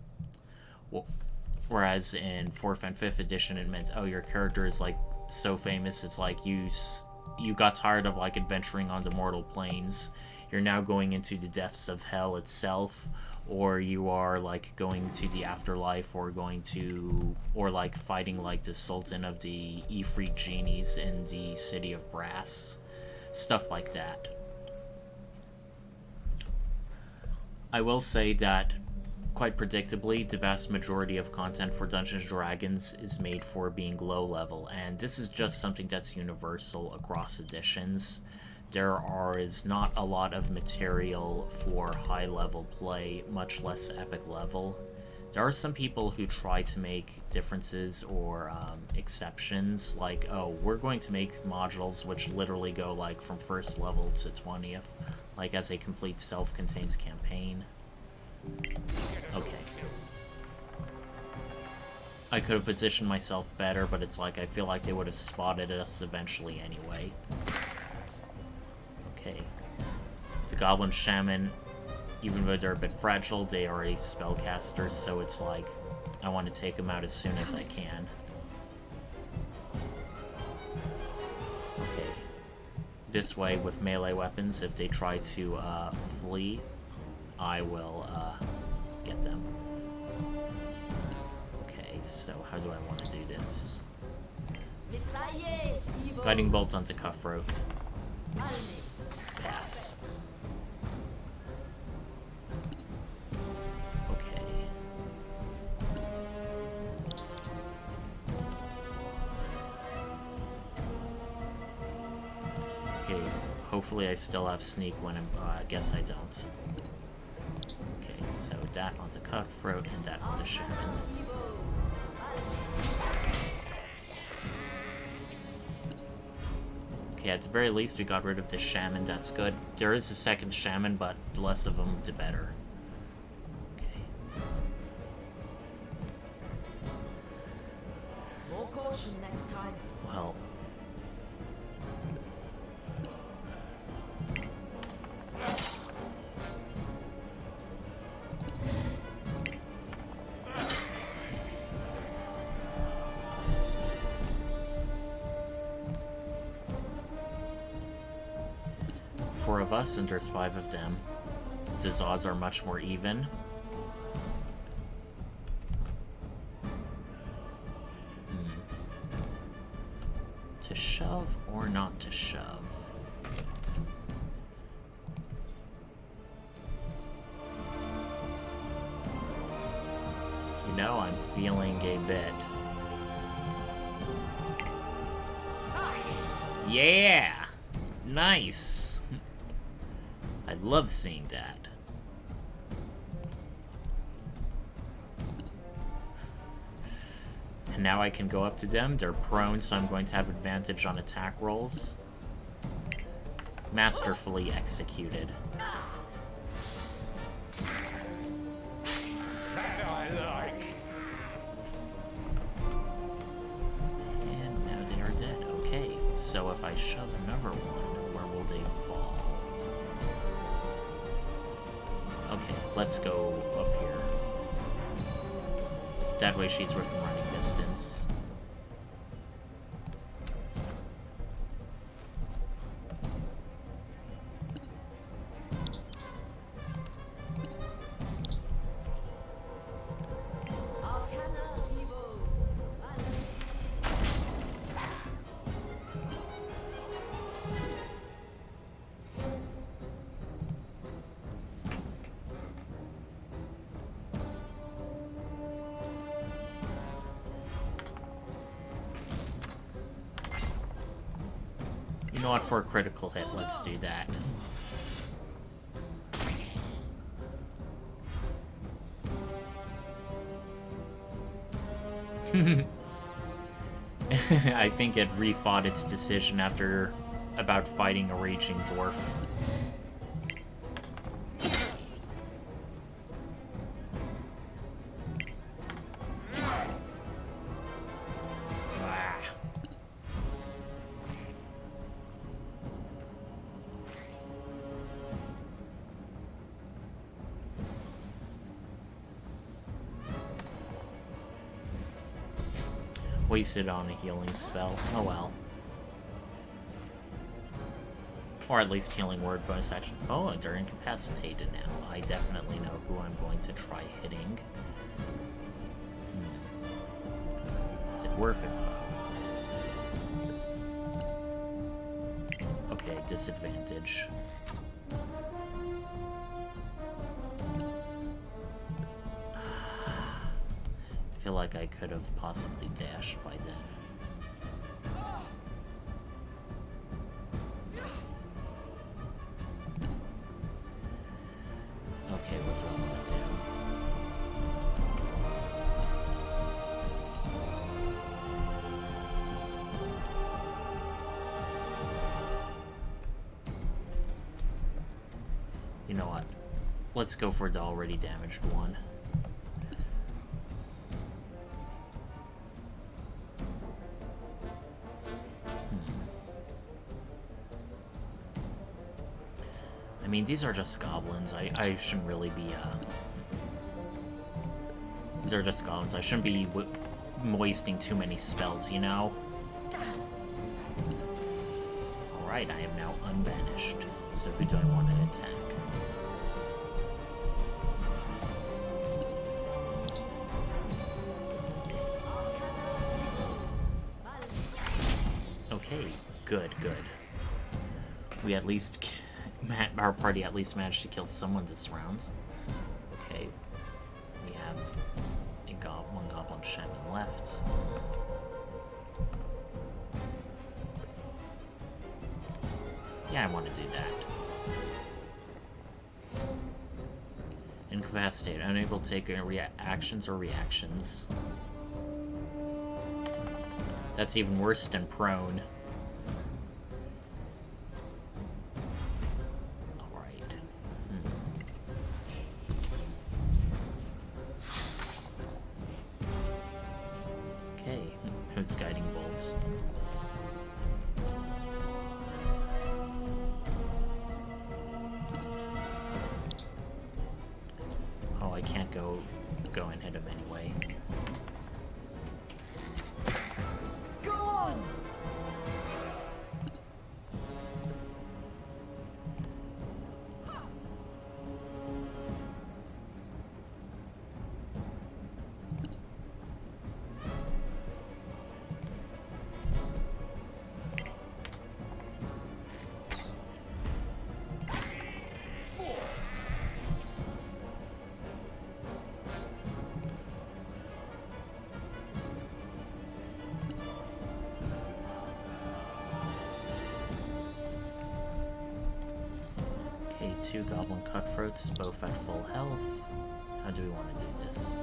Whereas in 4th and 5th edition, it meant, oh, your character is like so famous, it's like you got tired of like adventuring on the mortal planes, you're now going into the depths of hell itself, or you are like going to the afterlife, or like fighting like the Sultan of the Ifrit genies in the City of Brass, stuff like that. I will say that, quite predictably, the vast majority of content for Dungeons & Dragons is made for being low level, and this is just something that's universal across editions. There is not a lot of material for high level play, much less epic level. There are some people who try to make differences or exceptions, like, oh, we're going to make modules which literally go like from 1st level to 20th, like as a complete self-contained campaign. Okay. I could have positioned myself better, but it's like I feel like they would have spotted us eventually anyway. Okay. The Goblin Shaman, even though they're a bit fragile, they are a spellcaster, so it's like I want to take them out as soon as I can. Okay. This way, with melee weapons, if they try to flee, I will get them. Okay, so how do I want to do this? Guiding bolt onto Cutthroat. Pass. Okay. Okay, hopefully I still have sneak when I'm, I guess I don't. Okay, so that onto Cutthroat and that onto Shaman. Okay, at the very least we got rid of the Shaman, that's good. There is a second Shaman, but the less of them, the better. Okay.
More caution next time.
Well. Four of us, and there's 5 of them. The odds are much more even. To shove or not to shove? feeling a bit. Yeah! Nice! I love seeing that. And now I can go up to them. They're prone, so I'm going to have advantage on attack rolls. Masterfully executed.
That I like.
And now they are dead. Okay, so if I shove another one, where will they fall? Okay, let's go up here. That way she's within running distance. You know what, for a critical hit, let's do that. I think it rethought its decision after about fighting a raging dwarf. Wasted on a healing spell. Oh well. Or at least healing word bonus action. Oh, they're incapacitated now. I definitely know who I'm going to try hitting. Is it worth it, though? Okay, disadvantage. I feel like I could have possibly dashed by then. Okay, what do I want to do? You know what? Let's go for the already damaged one. I mean, these are just goblins. I shouldn't really be, These are just goblins. I shouldn't be wasting too many spells, you know? Alright, I am now unbanished. So who do I want to attack? Okay, good, good. We at least... Our party at least managed to kill someone this round. Okay. We have one goblin shaman left. Yeah, I want to do that. Incapacitated. Unable to take actions or reactions. That's even worse than prone. Who's guiding bolt? Oh, I can't go and hit him anyway.
Go on!
2 goblin cutthroats, both at full health. How do we want to do this?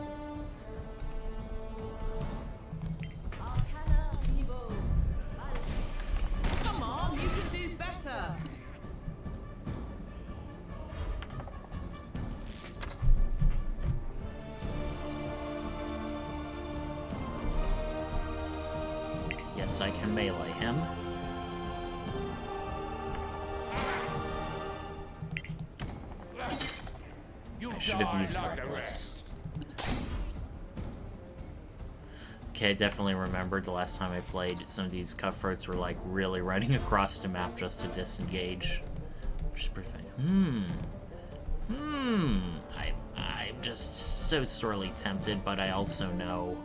Come on, you can do better.
Yes, I can melee him. I should have used Reckless. Okay, I definitely remembered the last time I played, some of these cutthroats were like really running across the map just to disengage. Which is pretty funny. I'm just so sorely tempted, but I also know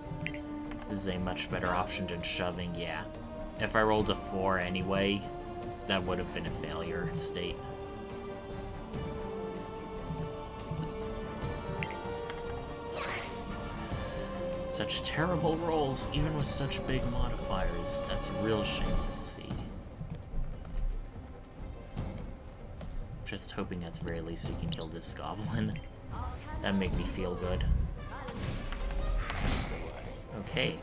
this is a much better option than shoving. Yeah. If I rolled a 4 anyway, that would have been a failure state. Such terrible rolls, even with such big modifiers. That's a real shame to see. Just hoping at the very least we can kill this goblin. That'd make me feel good. Okay.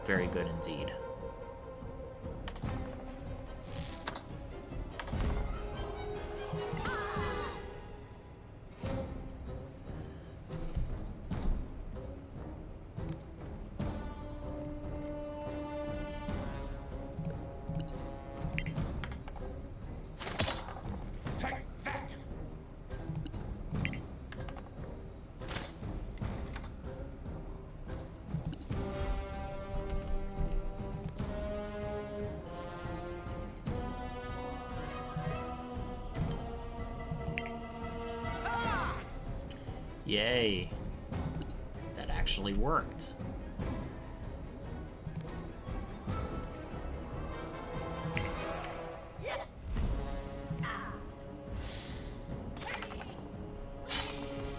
Very good indeed. Yay. That actually worked.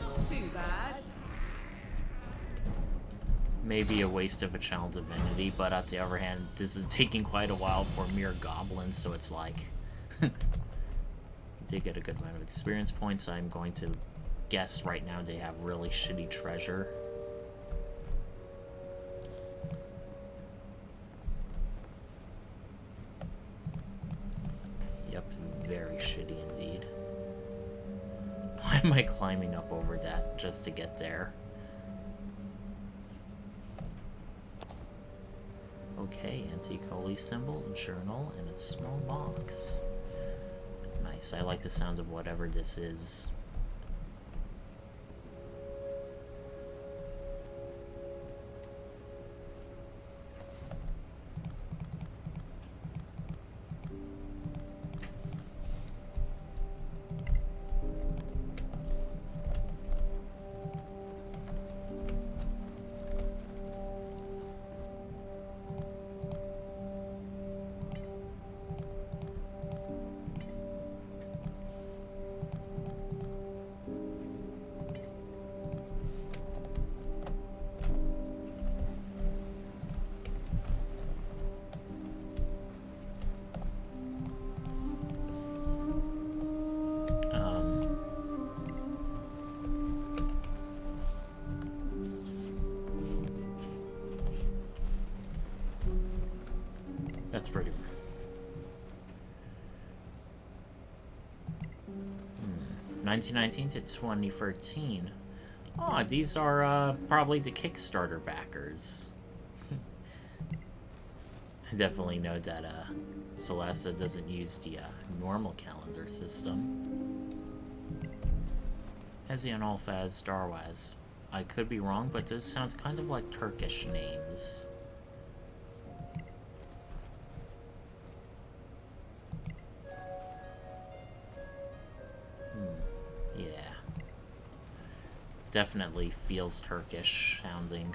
Not too bad.
Maybe a waste of a Child Divinity, but on the other hand, this is taking quite a while for mere goblins, so it's like... you did get a good amount of experience points. I'm going to guess right now they have really shitty treasure. Yep, very shitty indeed. Why am I climbing up over that just to get there? Okay, antique holy symbol, journal, and a small box. Nice, I like the sound of whatever this is. That's pretty weird. 1919 to 2013. Oh, these are probably the Kickstarter backers. I definitely know that Solasta doesn't use the normal calendar system. Hezi and Alfaz, Darwaz. I could be wrong, but those sound kind of like Turkish names. Yeah. Definitely feels Turkish sounding.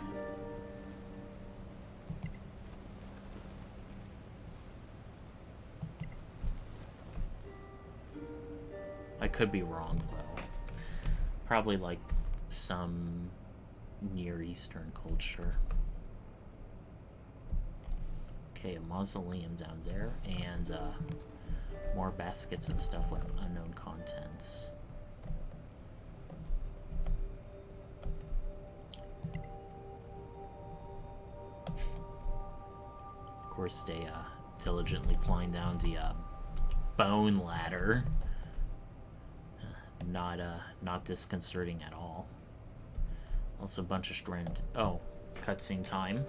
I could be wrong, though. Probably like some Near Eastern culture. Okay, a mausoleum down there, and More baskets and stuff with unknown contents. Of course, they diligently climb down the bone ladder. Not disconcerting at all. Also, a bunch of strand. Oh, cutscene time.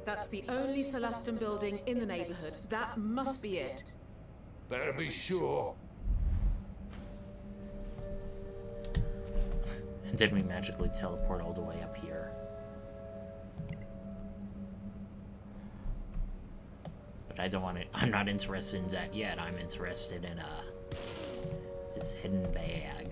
That's the only Solastan building in the neighborhood. That must be it.
Better be sure.
And then we magically teleport all the way up here. But I don't want to. I'm not interested in that yet. I'm interested in this hidden bag.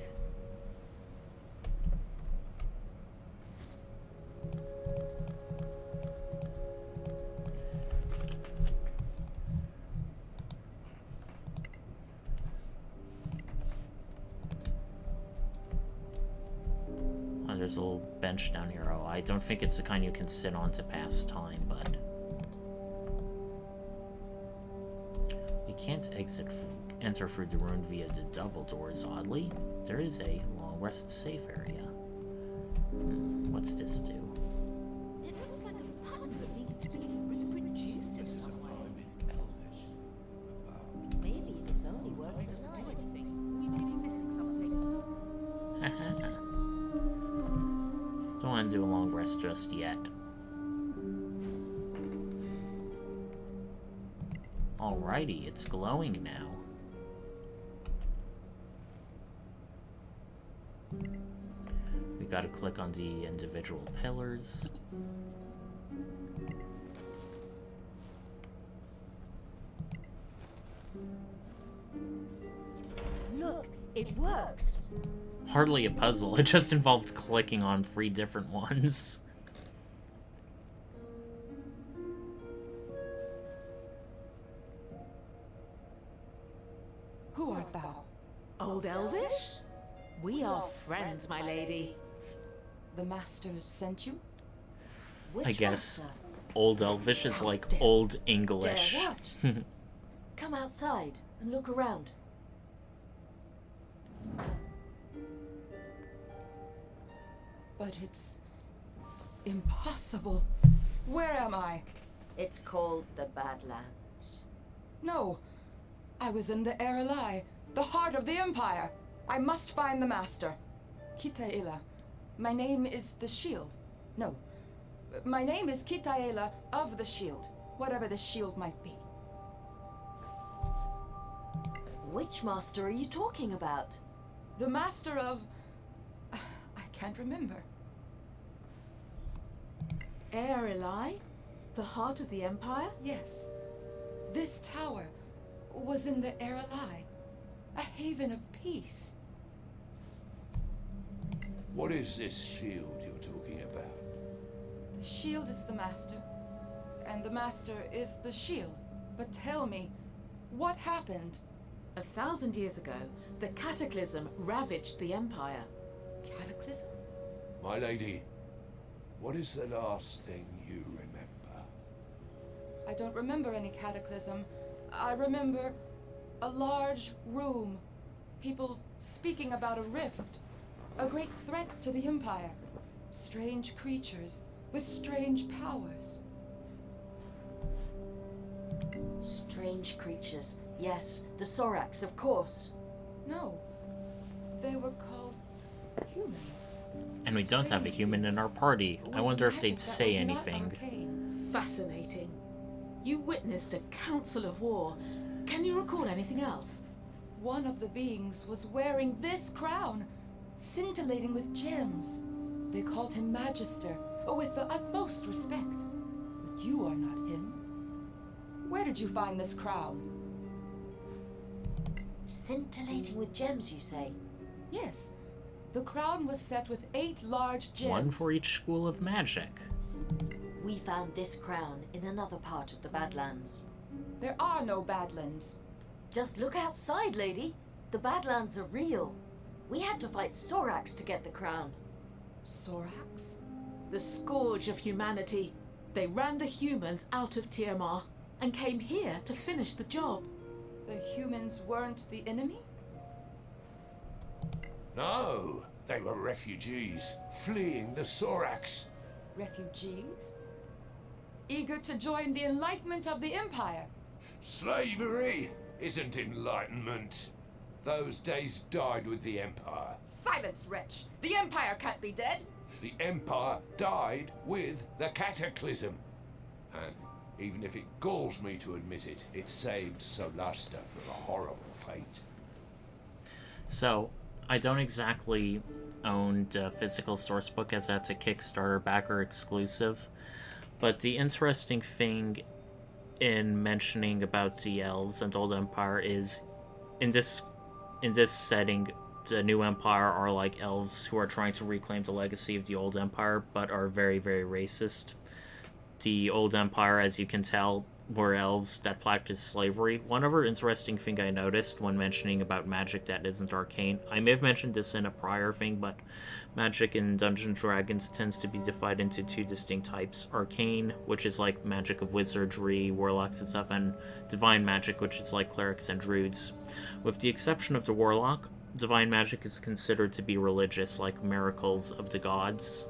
Oh, there's a little bench down here. Oh, I don't think it's the kind you can sit on to pass time, but you can't enter through the ruin via the double doors, oddly. There is a long rest safe area. What's this do?
It looks like a pattern that needs to be reproduced in some way. Maybe this only works at night. We may be missing something.
Don't want to do a long rest just yet. Alrighty, it's glowing now. We gotta click on the individual pillars.
Look, it works.
Hardly a puzzle, it just involved clicking on 3 different ones.
Who art thou?
Old Elvish? We are friends, my lady.
The master sent you?
Which
I guess
master?
Old Elvish is like Old English.
Dare what? Come outside and look around.
But it's impossible. Where am I?
It's called the Badlands.
No. I was in the Erelai, the heart of the Empire. I must find the master. Kitaela. My name is the Shield. No. My name is Kitaela of the Shield. Whatever the shield might be.
Which master are you talking about?
The master of... I can't remember.
Erelai? The heart of the Empire?
Yes. This tower was in the Erelai, a haven of peace.
What is this shield you're talking about?
The shield is the master, and the master is the shield. But tell me, what happened?
1,000 years ago, the Cataclysm ravaged the Empire.
Cataclysm?
My lady, what is the last thing you remember?
I don't remember any cataclysm. I remember a large room, people speaking about a rift, a great threat to the Empire, strange creatures with strange powers.
Strange creatures. Yes, the Sorax, of course.
No, they were called humans.
And we don't have a human in our party. I wonder if they'd
Magic that
say
was not
anything.
arcane.
Fascinating. You witnessed a council of war. Can you recall anything else?
One of the beings was wearing this crown, scintillating with gems. They called him Magister, with the utmost respect. But you are not him. Where did you find this crown?
Scintillating with gems, you say?
Yes. The crown was set with 8 large gems.
One for each school of magic.
We found this crown in another part of the Badlands.
There are no Badlands.
Just look outside, lady. The Badlands are real. We had to fight Sorax to get the crown.
Sorax?
The scourge of humanity. They ran the humans out of Tiamat and came here to finish the job.
The humans weren't the enemy?
No, they were refugees, fleeing the Sorax.
Refugees? Eager to join the enlightenment of the Empire?
Slavery isn't enlightenment. Those days died with the Empire.
Silence, wretch! The Empire can't be dead!
The Empire died with the Cataclysm. And even if it galls me to admit it, it saved Solasta from a horrible fate.
So, I don't exactly own the physical sourcebook as that's a Kickstarter backer exclusive, but the interesting thing in mentioning about the elves and Old Empire is in this setting, the New Empire are like elves who are trying to reclaim the legacy of the Old Empire, but are very, very racist. The Old Empire, as you can tell, were elves that practiced slavery. One other interesting thing I noticed when mentioning about magic that isn't arcane, I may have mentioned this in a prior thing, but magic in Dungeons & Dragons tends to be divided into two distinct types. Arcane, which is like magic of wizardry, warlocks and stuff, and divine magic, which is like clerics and druids. With the exception of the warlock, divine magic is considered to be religious, like miracles of the gods,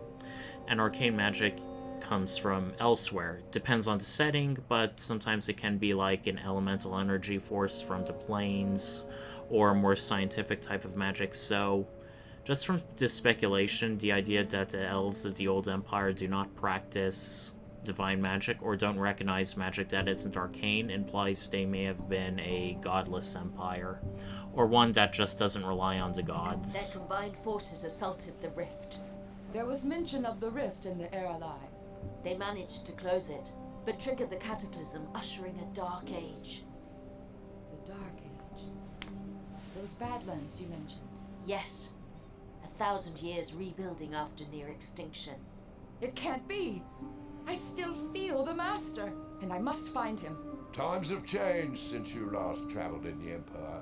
and arcane magic comes from elsewhere. Depends on the setting, but sometimes it can be like an elemental energy force from the planes, or a more scientific type of magic. So, just from this speculation, the idea that the elves of the Old Empire do not practice divine magic or don't recognize magic that isn't arcane implies they may have been a godless empire, or one that just doesn't rely on the gods.
Their combined forces assaulted the rift.
There was mention of the rift in the Eralai.
They managed to close it, but triggered the Cataclysm, ushering a dark age.
The Dark Age. Those Badlands you mentioned.
Yes. 1,000 years rebuilding after near extinction.
It can't be! I still feel the Master, and I must find him.
Times have changed since you last traveled in the Empire.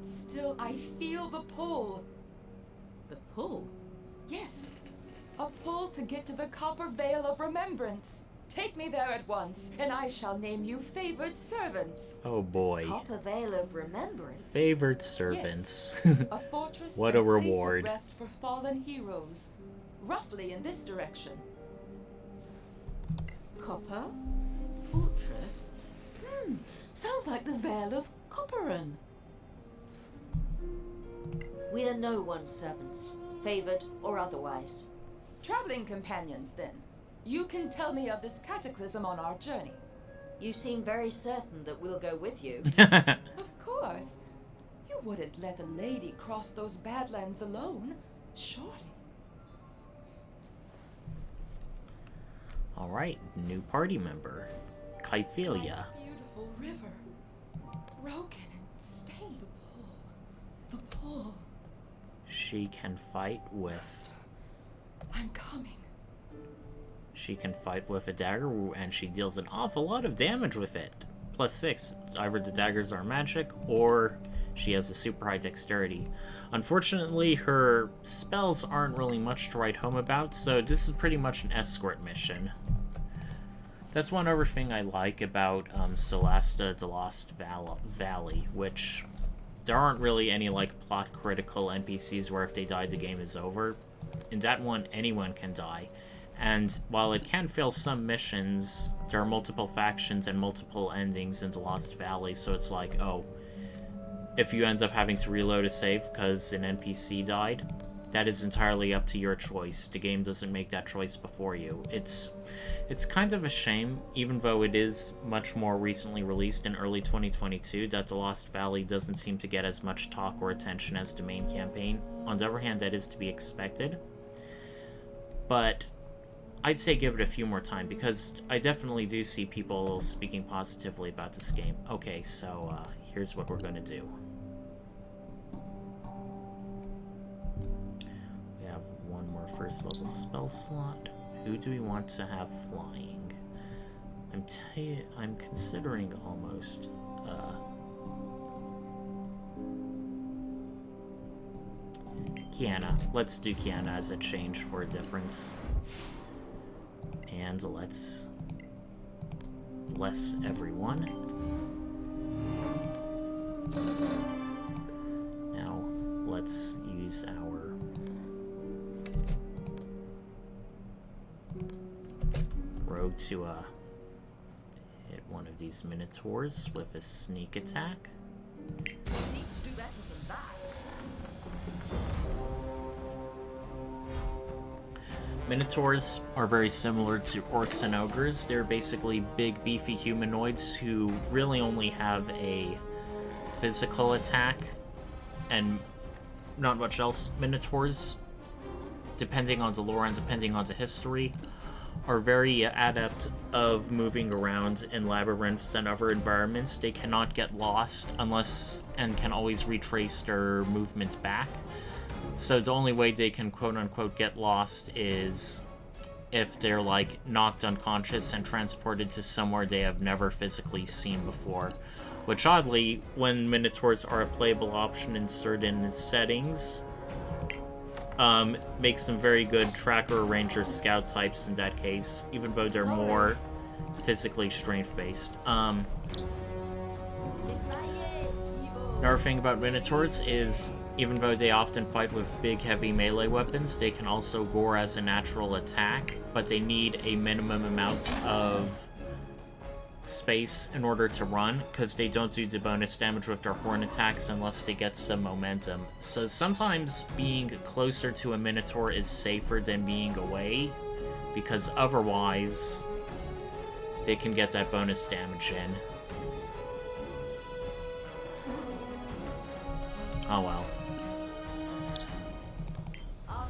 Still, I feel the pull.
The pull?
Yes. A pull to get to the Copper Veil of Remembrance. Take me there at once, and I shall name you favored servants.
Oh boy.
Copper Veil of Remembrance?
Favored servants.
A fortress
What a
and place of
reward.
rest for fallen heroes. Roughly in this direction.
Copper? Fortress? Sounds like the Vale of Copperan.
We are no one's servants, favored or otherwise.
Traveling companions, then. You can tell me of this cataclysm on our journey.
You seem very certain that we'll go with you.
Of course. You wouldn't let a lady cross those Badlands alone, surely.
Alright, new party member. Kyphelia.
My beautiful river. Broken and stained. The pull.
She can fight with...
I'm coming.
She can fight with a dagger, and she deals an awful lot of damage with it. +6. Either the daggers are magic, or she has a super high dexterity. Unfortunately, her spells aren't really much to write home about, so this is pretty much an escort mission. That's one other thing I like about Solasta, the Lost Valley, which there aren't really any like plot-critical NPCs where if they die, the game is over. In that one, anyone can die. And while it can fail some missions, there are multiple factions and multiple endings in the Lost Valley, so it's like, oh, if you end up having to reload a save because an NPC died, that is entirely up to your choice. The game doesn't make that choice before you. It's kind of a shame, even though it is much more recently released in early 2022, that the Lost Valley doesn't seem to get as much talk or attention as the main campaign. On the other hand, that is to be expected. But I'd say give it a few more time, because I definitely do see people speaking positively about this game. Okay, so here's what we're going to do. We have one more first level spell slot. Who do we want to have flying? I'm considering almost Kiana. Let's do Kiana as a change for a difference. And let's bless everyone. Now, let's use our rogue to hit one of these minotaurs with a sneak attack.
Need to do better than that.
Minotaurs are very similar to orcs and ogres. They're basically big, beefy humanoids who really only have a physical attack and not much else. Minotaurs, depending on the lore and depending on the history, are very adept of moving around in labyrinths and other environments. They cannot get lost unless, and can always retrace their movements back. So the only way they can quote-unquote get lost is if they're, like, knocked unconscious and transported to somewhere they have never physically seen before. Which, oddly, when Minotaurs are a playable option in certain settings, makes them very good tracker, ranger, scout types in that case, even though they're more physically strength-based. Another thing about Minotaurs is, even though they often fight with big, heavy melee weapons, they can also gore as a natural attack, but they need a minimum amount of space in order to run, because they don't do the bonus damage with their horn attacks unless they get some momentum. So sometimes being closer to a Minotaur is safer than being away, because otherwise they can get that bonus damage in. Oh well.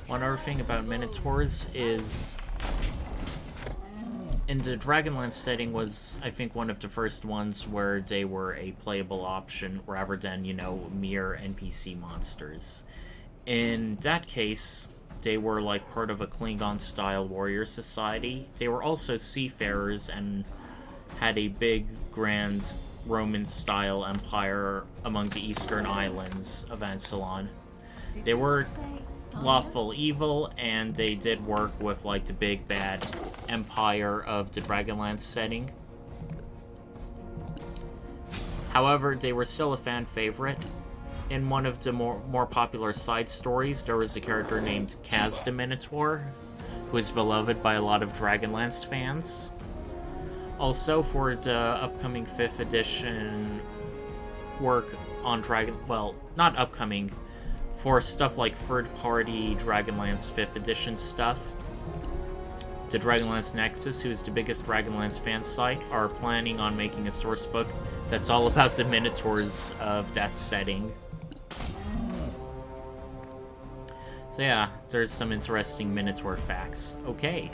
One other thing about Minotaurs is, in the Dragonlance setting was, I think, one of the first ones where they were a playable option rather than, you know, mere NPC monsters. In that case, they were like part of a Klingon-style warrior society. They were also seafarers and had a big, grand Roman-style empire among the eastern islands of Ansalon. They were lawful evil, and they did work with, like, the big bad empire of the Dragonlance setting. However, they were still a fan favorite. In one of the more popular side stories, there was a character named Kaz the Minotaur, who is beloved by a lot of Dragonlance fans. Also, for the upcoming 5th edition work on well, not upcoming, for stuff like third-party Dragonlance 5th edition stuff, the Dragonlance Nexus, who is the biggest Dragonlance fan site, are planning on making a source book that's all about the Minotaurs of that setting. So yeah, there's some interesting Minotaur facts. Okay.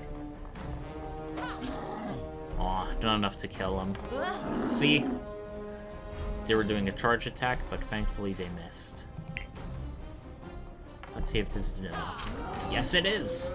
Aw, not enough to kill him. See? They were doing a charge attack, but thankfully they missed. Let's see if this is enough. Yes, it is!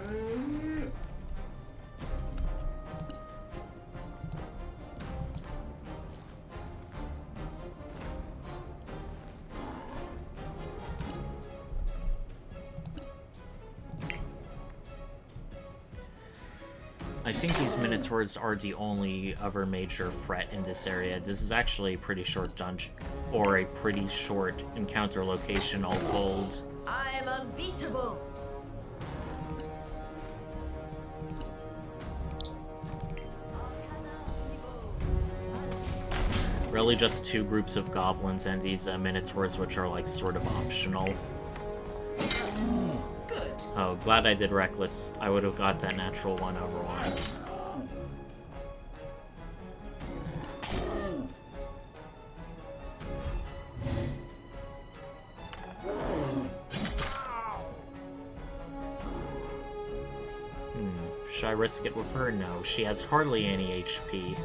I think these Minotaurs are the only other major threat in this area. This is actually a pretty short dungeon, or a pretty short encounter location, all told.
I am unbeatable.
Really just 2 groups of goblins and these Minotaurs, which are, like, sort of optional. Oh, glad I did Reckless. I would have got that natural one otherwise. Should I risk it with her? No, she has hardly any HP.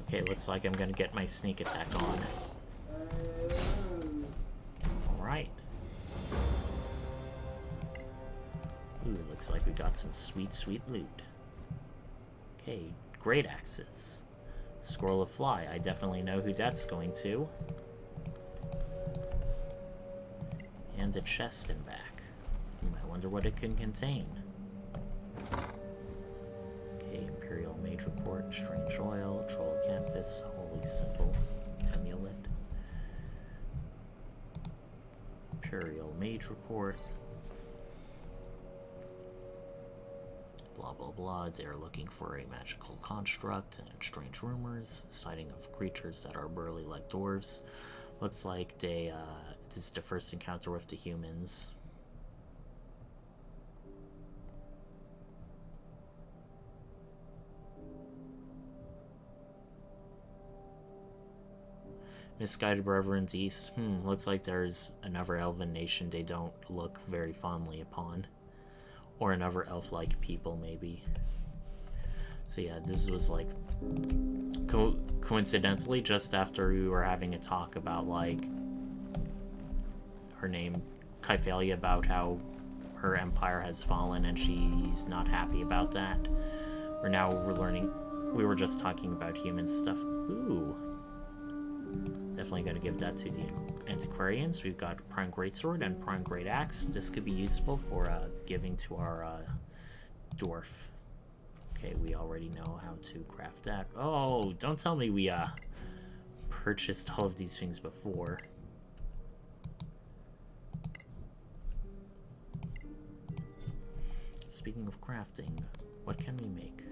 Okay, looks like I'm gonna get my sneak attack on. Alright. Ooh, looks like we got some sweet, sweet loot. Okay, great axes. Scroll of Fly, I definitely know who that's going to. And a chest in back. I wonder what it can contain. Mage Report, Strange Oil, Troll Canvas, Holy Symbol, Amulet, Imperial Mage Report, blah blah blah. They're looking for a magical construct and strange rumors, sighting of creatures that are burly like dwarves. Looks like this is the first encounter with the humans. Misguided Reverends East. Looks like there's another elven nation they don't look very fondly upon. Or another elf-like people, maybe. So yeah, this was like... coincidentally, just after we were having a talk about, like... her name, Kyphalia, about how her empire has fallen and she's not happy about that. We're learning... We were just talking about human stuff. Ooh. Definitely gonna give that to the antiquarians. We've got Prime Greatsword and Prime Great Axe. This could be useful for giving to our dwarf. Okay, we already know how to craft that. Oh, don't tell me we purchased all of these things before. Speaking of crafting, what can we make?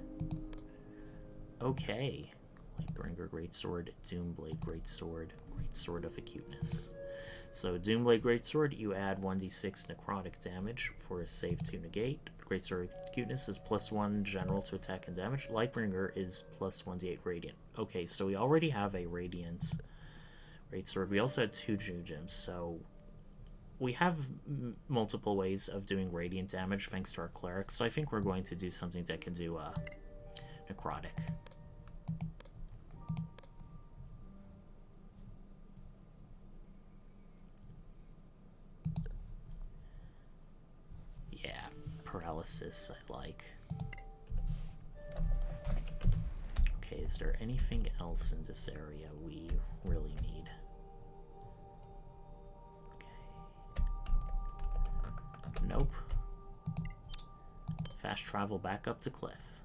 Okay. Lightbringer Greatsword, Doomblade Greatsword, Greatsword of Acuteness. So Doomblade Greatsword, you add 1d6 necrotic damage for a save to negate. Greatsword of Acuteness is +1 general to attack and damage. Lightbringer is +1d8 radiant. Okay, so we already have a radiant Greatsword. We also had 2 Jew gems, so we have multiple ways of doing radiant damage thanks to our clerics. So I think we're going to do something that can do necrotic. Paralysis I like. Okay, is there anything else in this area we really need? Okay. Nope. Fast travel back up the cliff.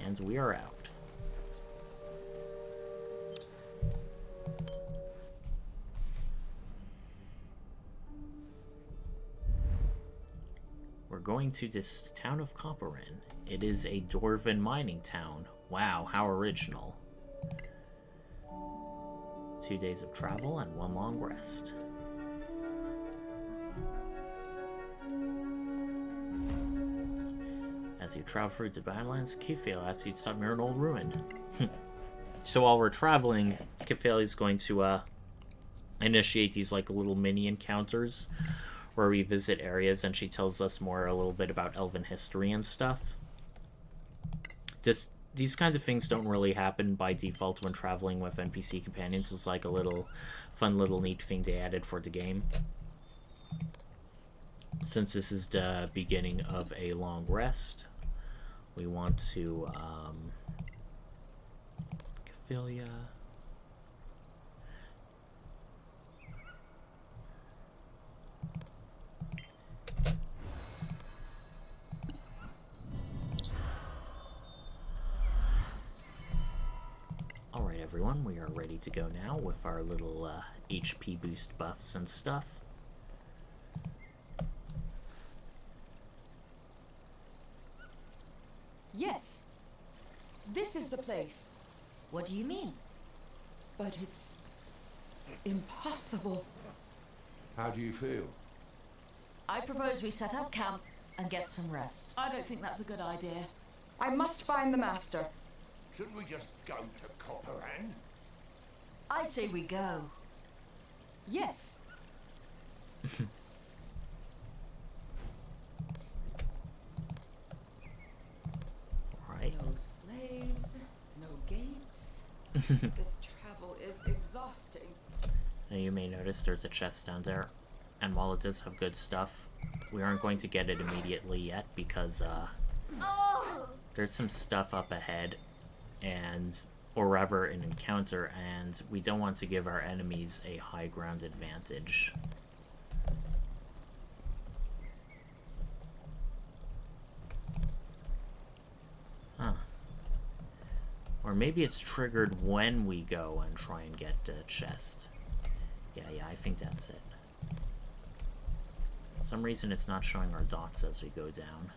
And we are out. We're going to this town of Copperin. It is a dwarven mining town. Wow, how original. 2 days of travel and 1 long rest. As you travel through the Badlands, Cathalia asks you to stop near an old ruin. So while we're traveling, Cathalia is going to initiate these like little mini encounters where we visit areas and she tells us a little bit about elven history and stuff. These kinds of things don't really happen by default when traveling with NPC companions. It's like a little fun little neat thing they added for the game. Since this is the beginning of a long rest, we want to Cathalia. Alright everyone, we are ready to go now with our little HP boost buffs and stuff.
Yes. This is the place.
What do you mean?
But it's impossible.
How do you feel?
I propose we set up camp and get some rest.
I don't think that's a good idea.
I must find the Master.
Shouldn't we just go to Copperan?
I say we go.
Yes.
Right.
No slaves, no gates. This travel is exhausting.
Now you may notice there's a chest down there, and while it does have good stuff, we aren't going to get it immediately yet because there's some stuff up ahead, or rather an encounter, and we don't want to give our enemies a high ground advantage. Or maybe it's triggered when we go and try and get the chest. Yeah, I think that's it. For some reason it's not showing our dots as we go down.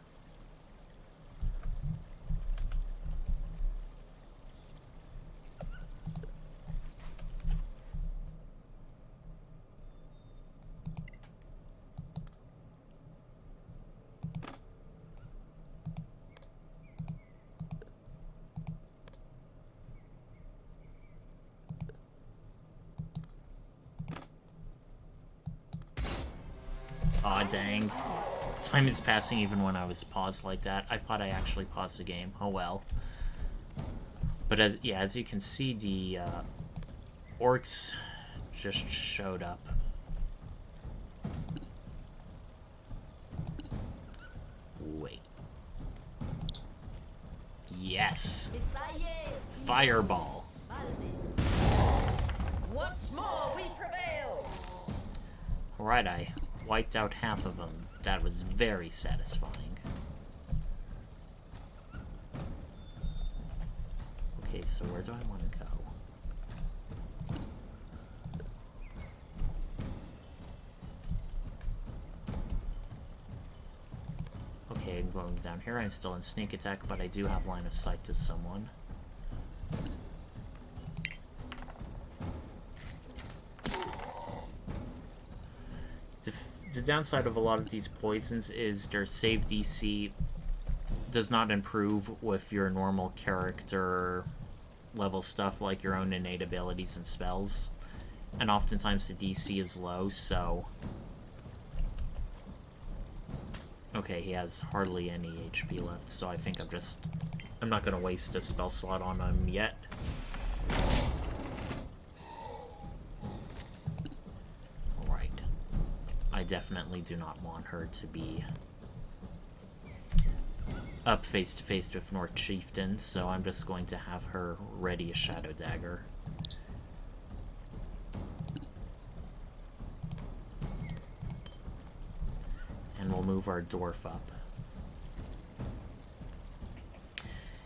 Aw, dang. Time is passing even when I was paused like that. I thought I actually paused the game. Oh well. But as you can see, the orcs just showed up. Wait. Yes! Fireball.
Once more we prevail.
Alright, I wiped out half of them. That was very satisfying. Okay, so where do I want to go? Okay, I'm going down here. I'm still in sneak attack, but I do have line of sight to someone. The downside of a lot of these poisons is their save DC does not improve with your normal character level stuff like your own innate abilities and spells. And oftentimes the DC is low, so... Okay, he has hardly any HP left, so I think I'm not gonna waste a spell slot on him yet. I definitely do not want her to be up face to face with North Chieftain, so I'm just going to have her ready a Shadow Dagger. And we'll move our dwarf up.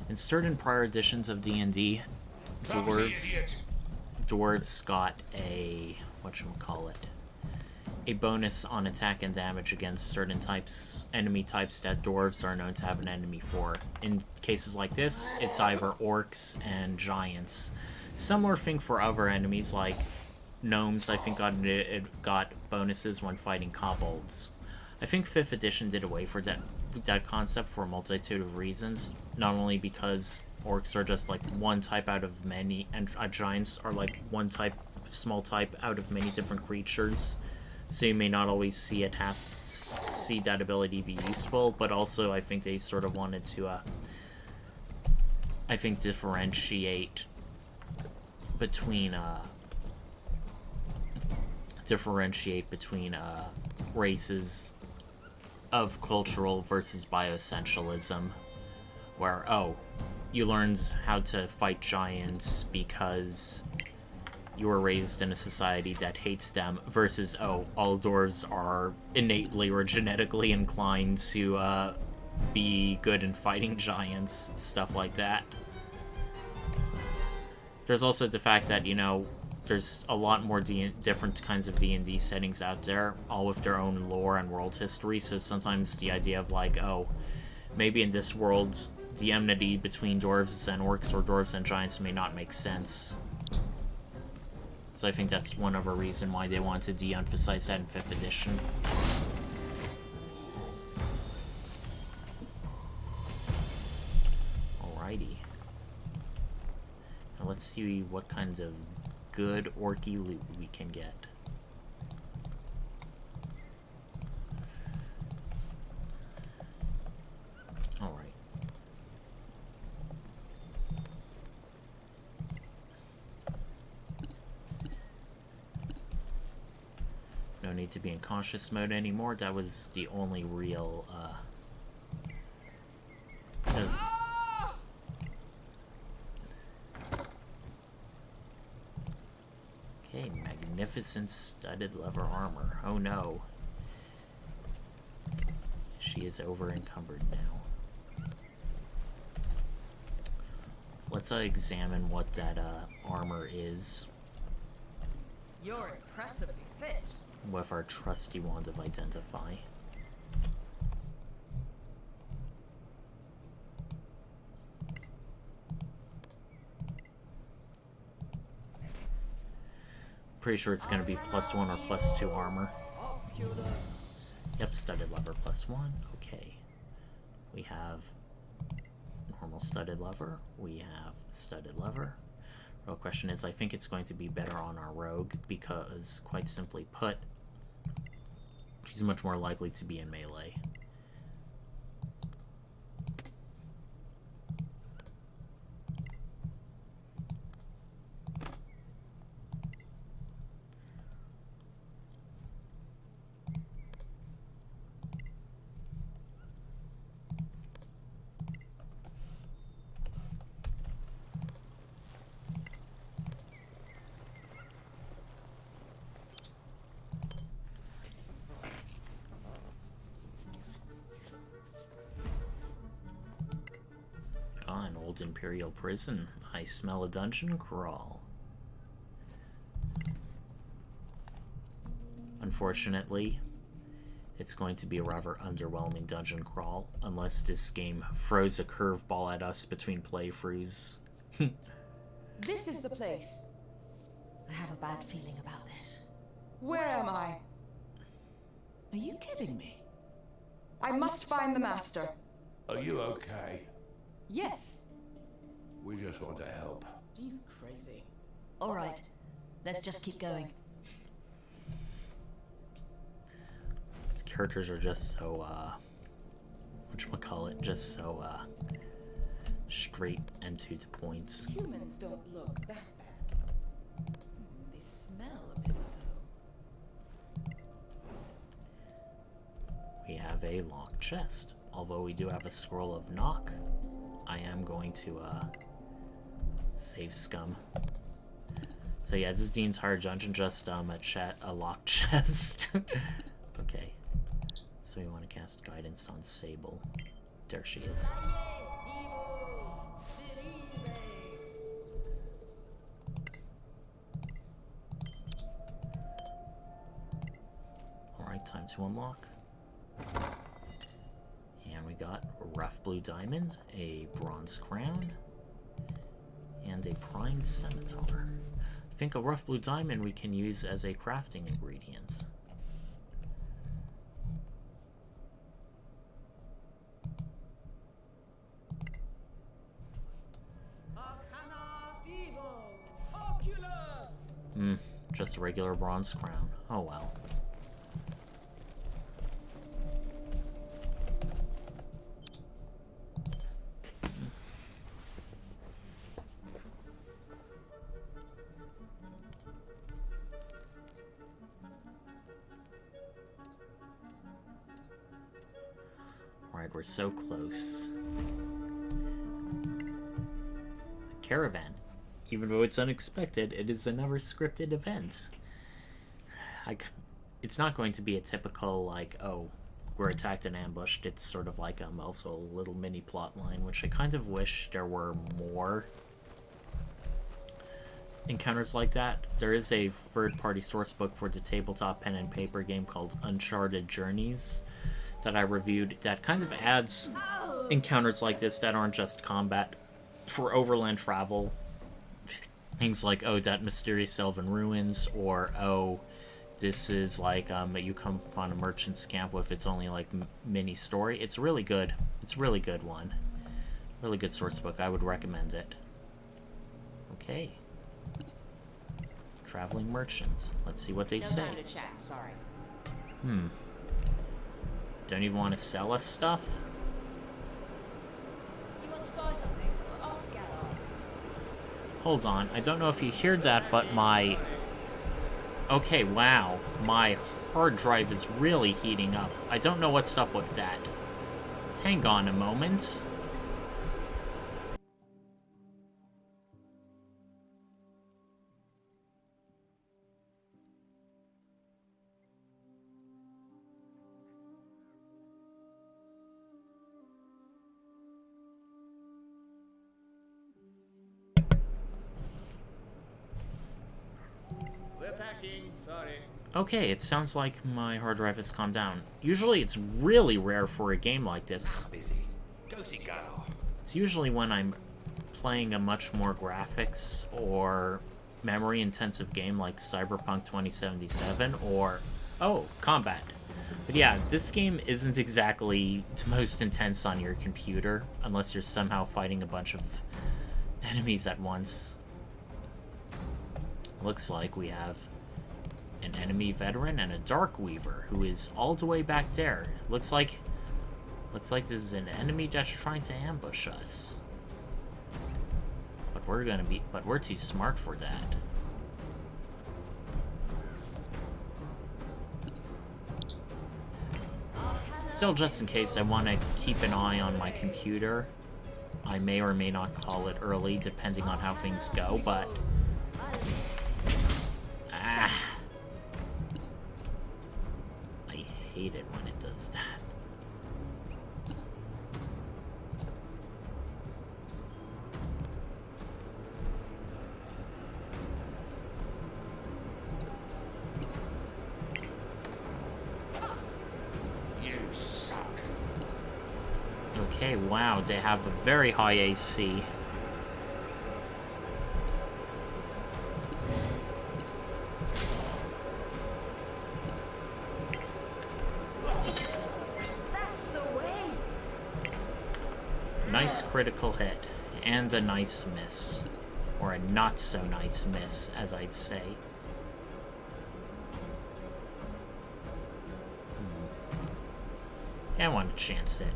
In certain prior editions of D&D, dwarves got a whatchamacallit, a bonus on attack and damage against certain enemy types that dwarves are known to have an enemy for. In cases like this, it's either orcs and giants. Similar thing for other enemies like gnomes, I think got bonuses when fighting kobolds. I think 5th edition did away for that concept for a multitude of reasons. Not only because orcs are just like one type out of many, and giants are like one small type out of many different creatures. So you may not always see that ability be useful, but also I think they sort of wanted to, differentiate between races of cultural versus bioessentialism, where, you learned how to fight giants because you were raised in a society that hates them, versus, all dwarves are innately or genetically inclined to be good in fighting giants, stuff like that. There's also the fact that, there's a lot more different kinds of D&D settings out there, all with their own lore and world history, so sometimes the idea of like, maybe in this world, the enmity between dwarves and orcs or dwarves and giants may not make sense. So I think that's one of a reason why they want to de-emphasize that in 5th edition. Alrighty. Now let's see what kinds of good orky loot we can get. Alright. No need to be in cautious mode anymore. That was the only real, Okay, magnificent studded leather armor. Oh no. She is over encumbered now. Let's let's examine what that armor is
You're impressively fit.
with our trusty wand of identify. Pretty sure it's going to be +1 or +2 armor. Yep, studded lever +1. Okay. We have normal studded lever. We have studded lever. Real question is, I think it's going to be better on our rogue because, quite simply put, she's much more likely to be in melee. An old Imperial prison. I smell a dungeon crawl. Unfortunately, it's going to be a rather underwhelming dungeon crawl, unless this game throws a curveball at us between playthroughs.
This is the place.
I have a bad feeling about this.
Where am I?
Are you kidding me?
I must find the Master.
Are you okay?
Yes.
We just want to help.
He's crazy.
All right, let's just keep going.
The characters are just so, whatchamacallit, just so, straight and to the point.
Humans don't look that bad. They smell a bit, though.
We have a locked chest. Although we do have a scroll of knock, I am going to, save scum. So yeah, this is the entire dungeon, just, a locked chest. Okay. So we want to cast guidance on Sable. There she is. Alright, time to unlock. And we got a rough blue diamond, a bronze crown, and a primed scimitar. I think a rough blue diamond we can use as a crafting ingredient. Just a regular bronze crown. Oh well. Alright, we're so close. A caravan. Even though it's unexpected, it is another scripted event. It's not going to be a typical, like, oh, we're attacked and ambushed. It's sort of like also a little mini plot line, which I kind of wish there were more encounters like that. There is a third-party source book for the tabletop pen and paper game called Uncharted Journeys that I reviewed that kind of adds encounters like this that aren't just combat for overland travel. Things like, oh, that mysterious elven ruins, or, oh, this is like, you come upon a merchant's camp with its only, like, mini story. It's really good. It's a really good one. Really good source book. I would recommend it. Okay. Traveling merchants. Let's see what they say.
Sorry.
Don't even want to sell us stuff?
You want to buy something? Ask Galar.
Hold on. I don't know if you hear that, but my... Okay, wow. My hard drive is really heating up. I don't know what's up with that. Hang on a moment. Okay, it sounds like my hard drive has calmed down. Usually it's really rare for a game like this.
Busy. Go see Garo.
It's usually when I'm playing a much more graphics or memory-intensive game like Cyberpunk 2077 or... oh, combat. But yeah, this game isn't exactly the most intense on your computer, unless you're somehow fighting a bunch of enemies at once. Looks like we have an enemy veteran and a Dark Weaver, who is all the way back there. Looks like this is an enemy that's trying to ambush us. But we're too smart for that. Still, just in case, I want to keep an eye on my computer. I may or may not call it early, depending on how things go, but... I hate it when it does that. Okay, wow, they have a very high AC.
That's the way.
Nice critical hit, and a nice miss. Or a not so nice miss, as I'd say. I want to chance it.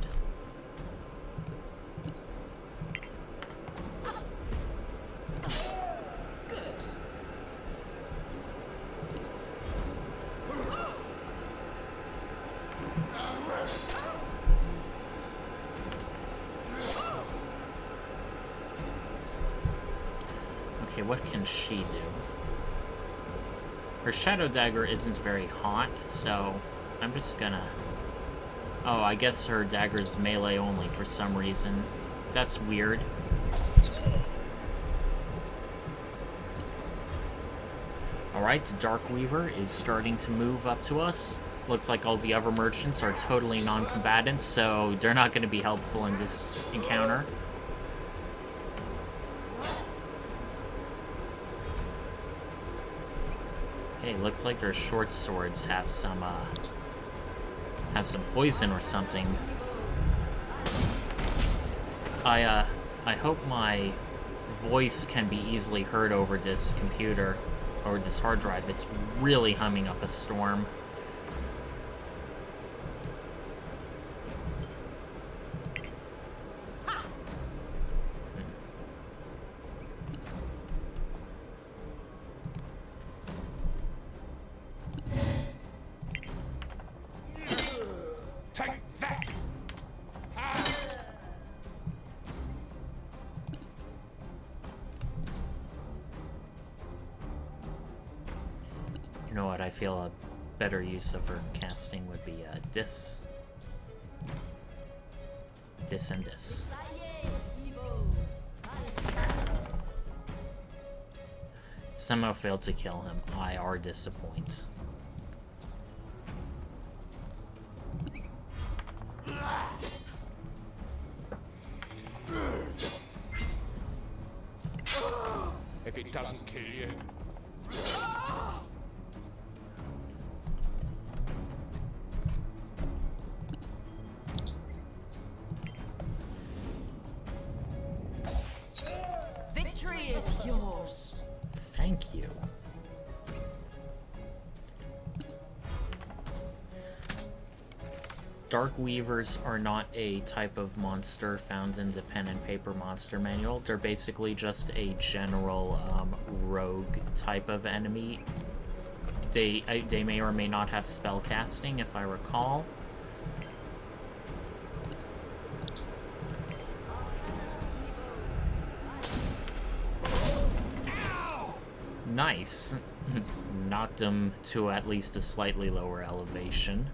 Okay, what can she do? Her Shadow Dagger isn't very hot, so I'm just gonna... oh, I guess her dagger's melee only for some reason. That's weird. Alright, the Dark Weaver is starting to move up to us. Looks like all the other merchants are totally non-combatants, so they're not going to be helpful in this encounter. Hey, looks like their short swords have some poison or something. I hope my voice can be easily heard over this computer, or this hard drive. It's really humming up a storm.
Take that!
You know what, I feel a better use of her casting would be this and this. Somehow failed to kill him. I are disappointed.
If it doesn't kill you.
Victory is yours.
Thank you. Dark Weavers are not a type of monster found in the pen and paper monster manual. They're basically just a general rogue type of enemy. They may or may not have spell casting, if I recall. Nice. Knocked them to at least a slightly lower elevation.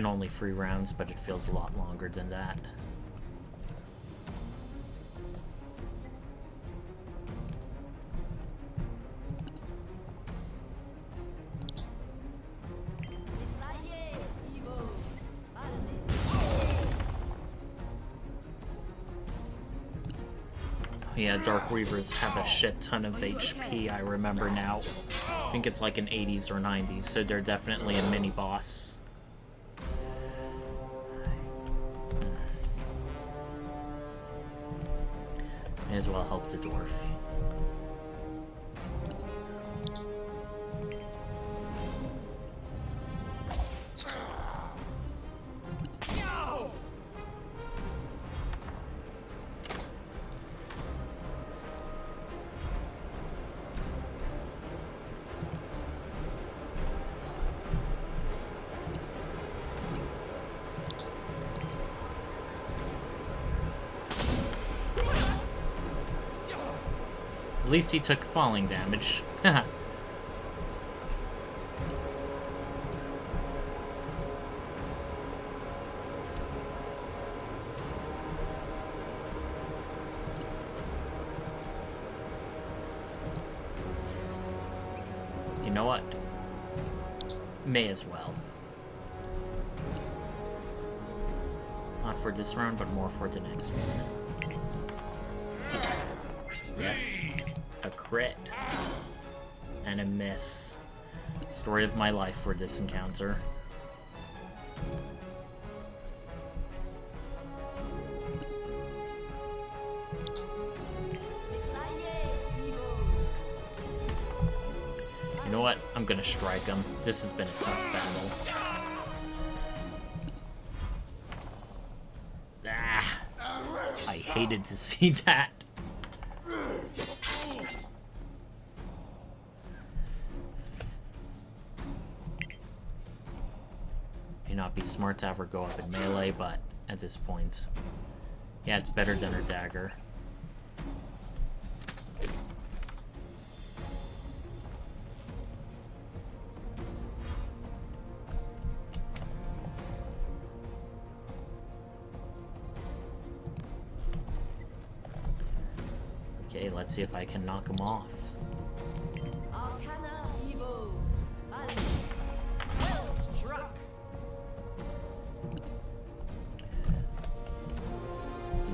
been only 3 rounds, but it feels a lot longer than that. Yeah, Dark Reavers have a shit ton of HP, I remember now. I think it's like in 80s or 90s, so they're definitely a mini-boss. May as well help the dwarf. At least he took falling damage. You know what? May as well. Not for this round, but more for the next one. Yes. A crit. And a miss. Story of my life for this encounter. You know what? I'm gonna strike him. This has been a tough battle. Ah! I hated to see that. May not be smart to have her go up in melee, but at this point, yeah, it's better than her dagger. Okay, let's see if I can knock him off.
Well struck.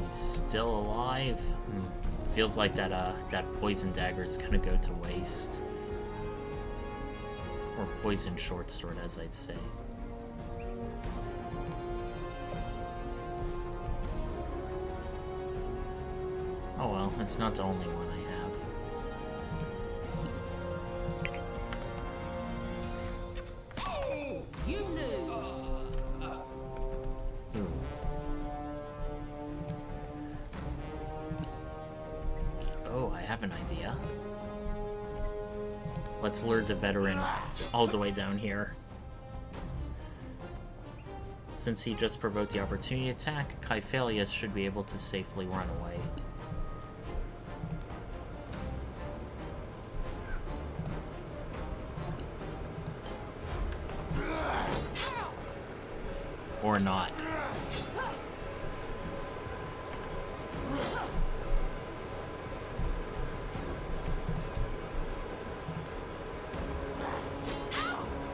He's still alive. Feels like that poison dagger is gonna go to waste. Or poison short sword, as I'd say. Oh well, it's not the only one I have.
Oh, you lose.
Ooh. Oh, I have an idea. Let's lure the veteran all the way down here. Since he just provoked the opportunity attack, Kyphalius should be able to safely run away. Or not.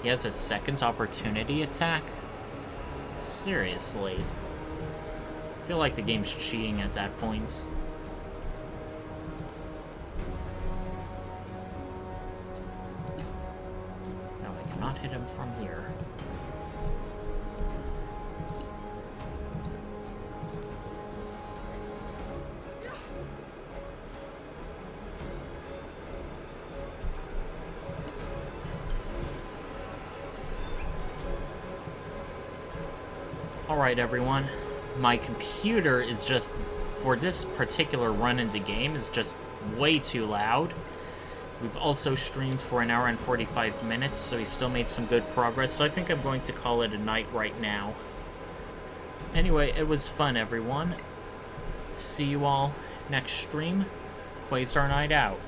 He has a second opportunity attack? Seriously. I feel like the game's cheating at that point. No, I cannot hit him from here. Alright everyone, my computer is just, for this particular run into game, is just way too loud. We've also streamed for an hour and 45 minutes, so we still made some good progress, so I think I'm going to call it a night right now. Anyway, it was fun everyone. See you all next stream. Quasar Night out.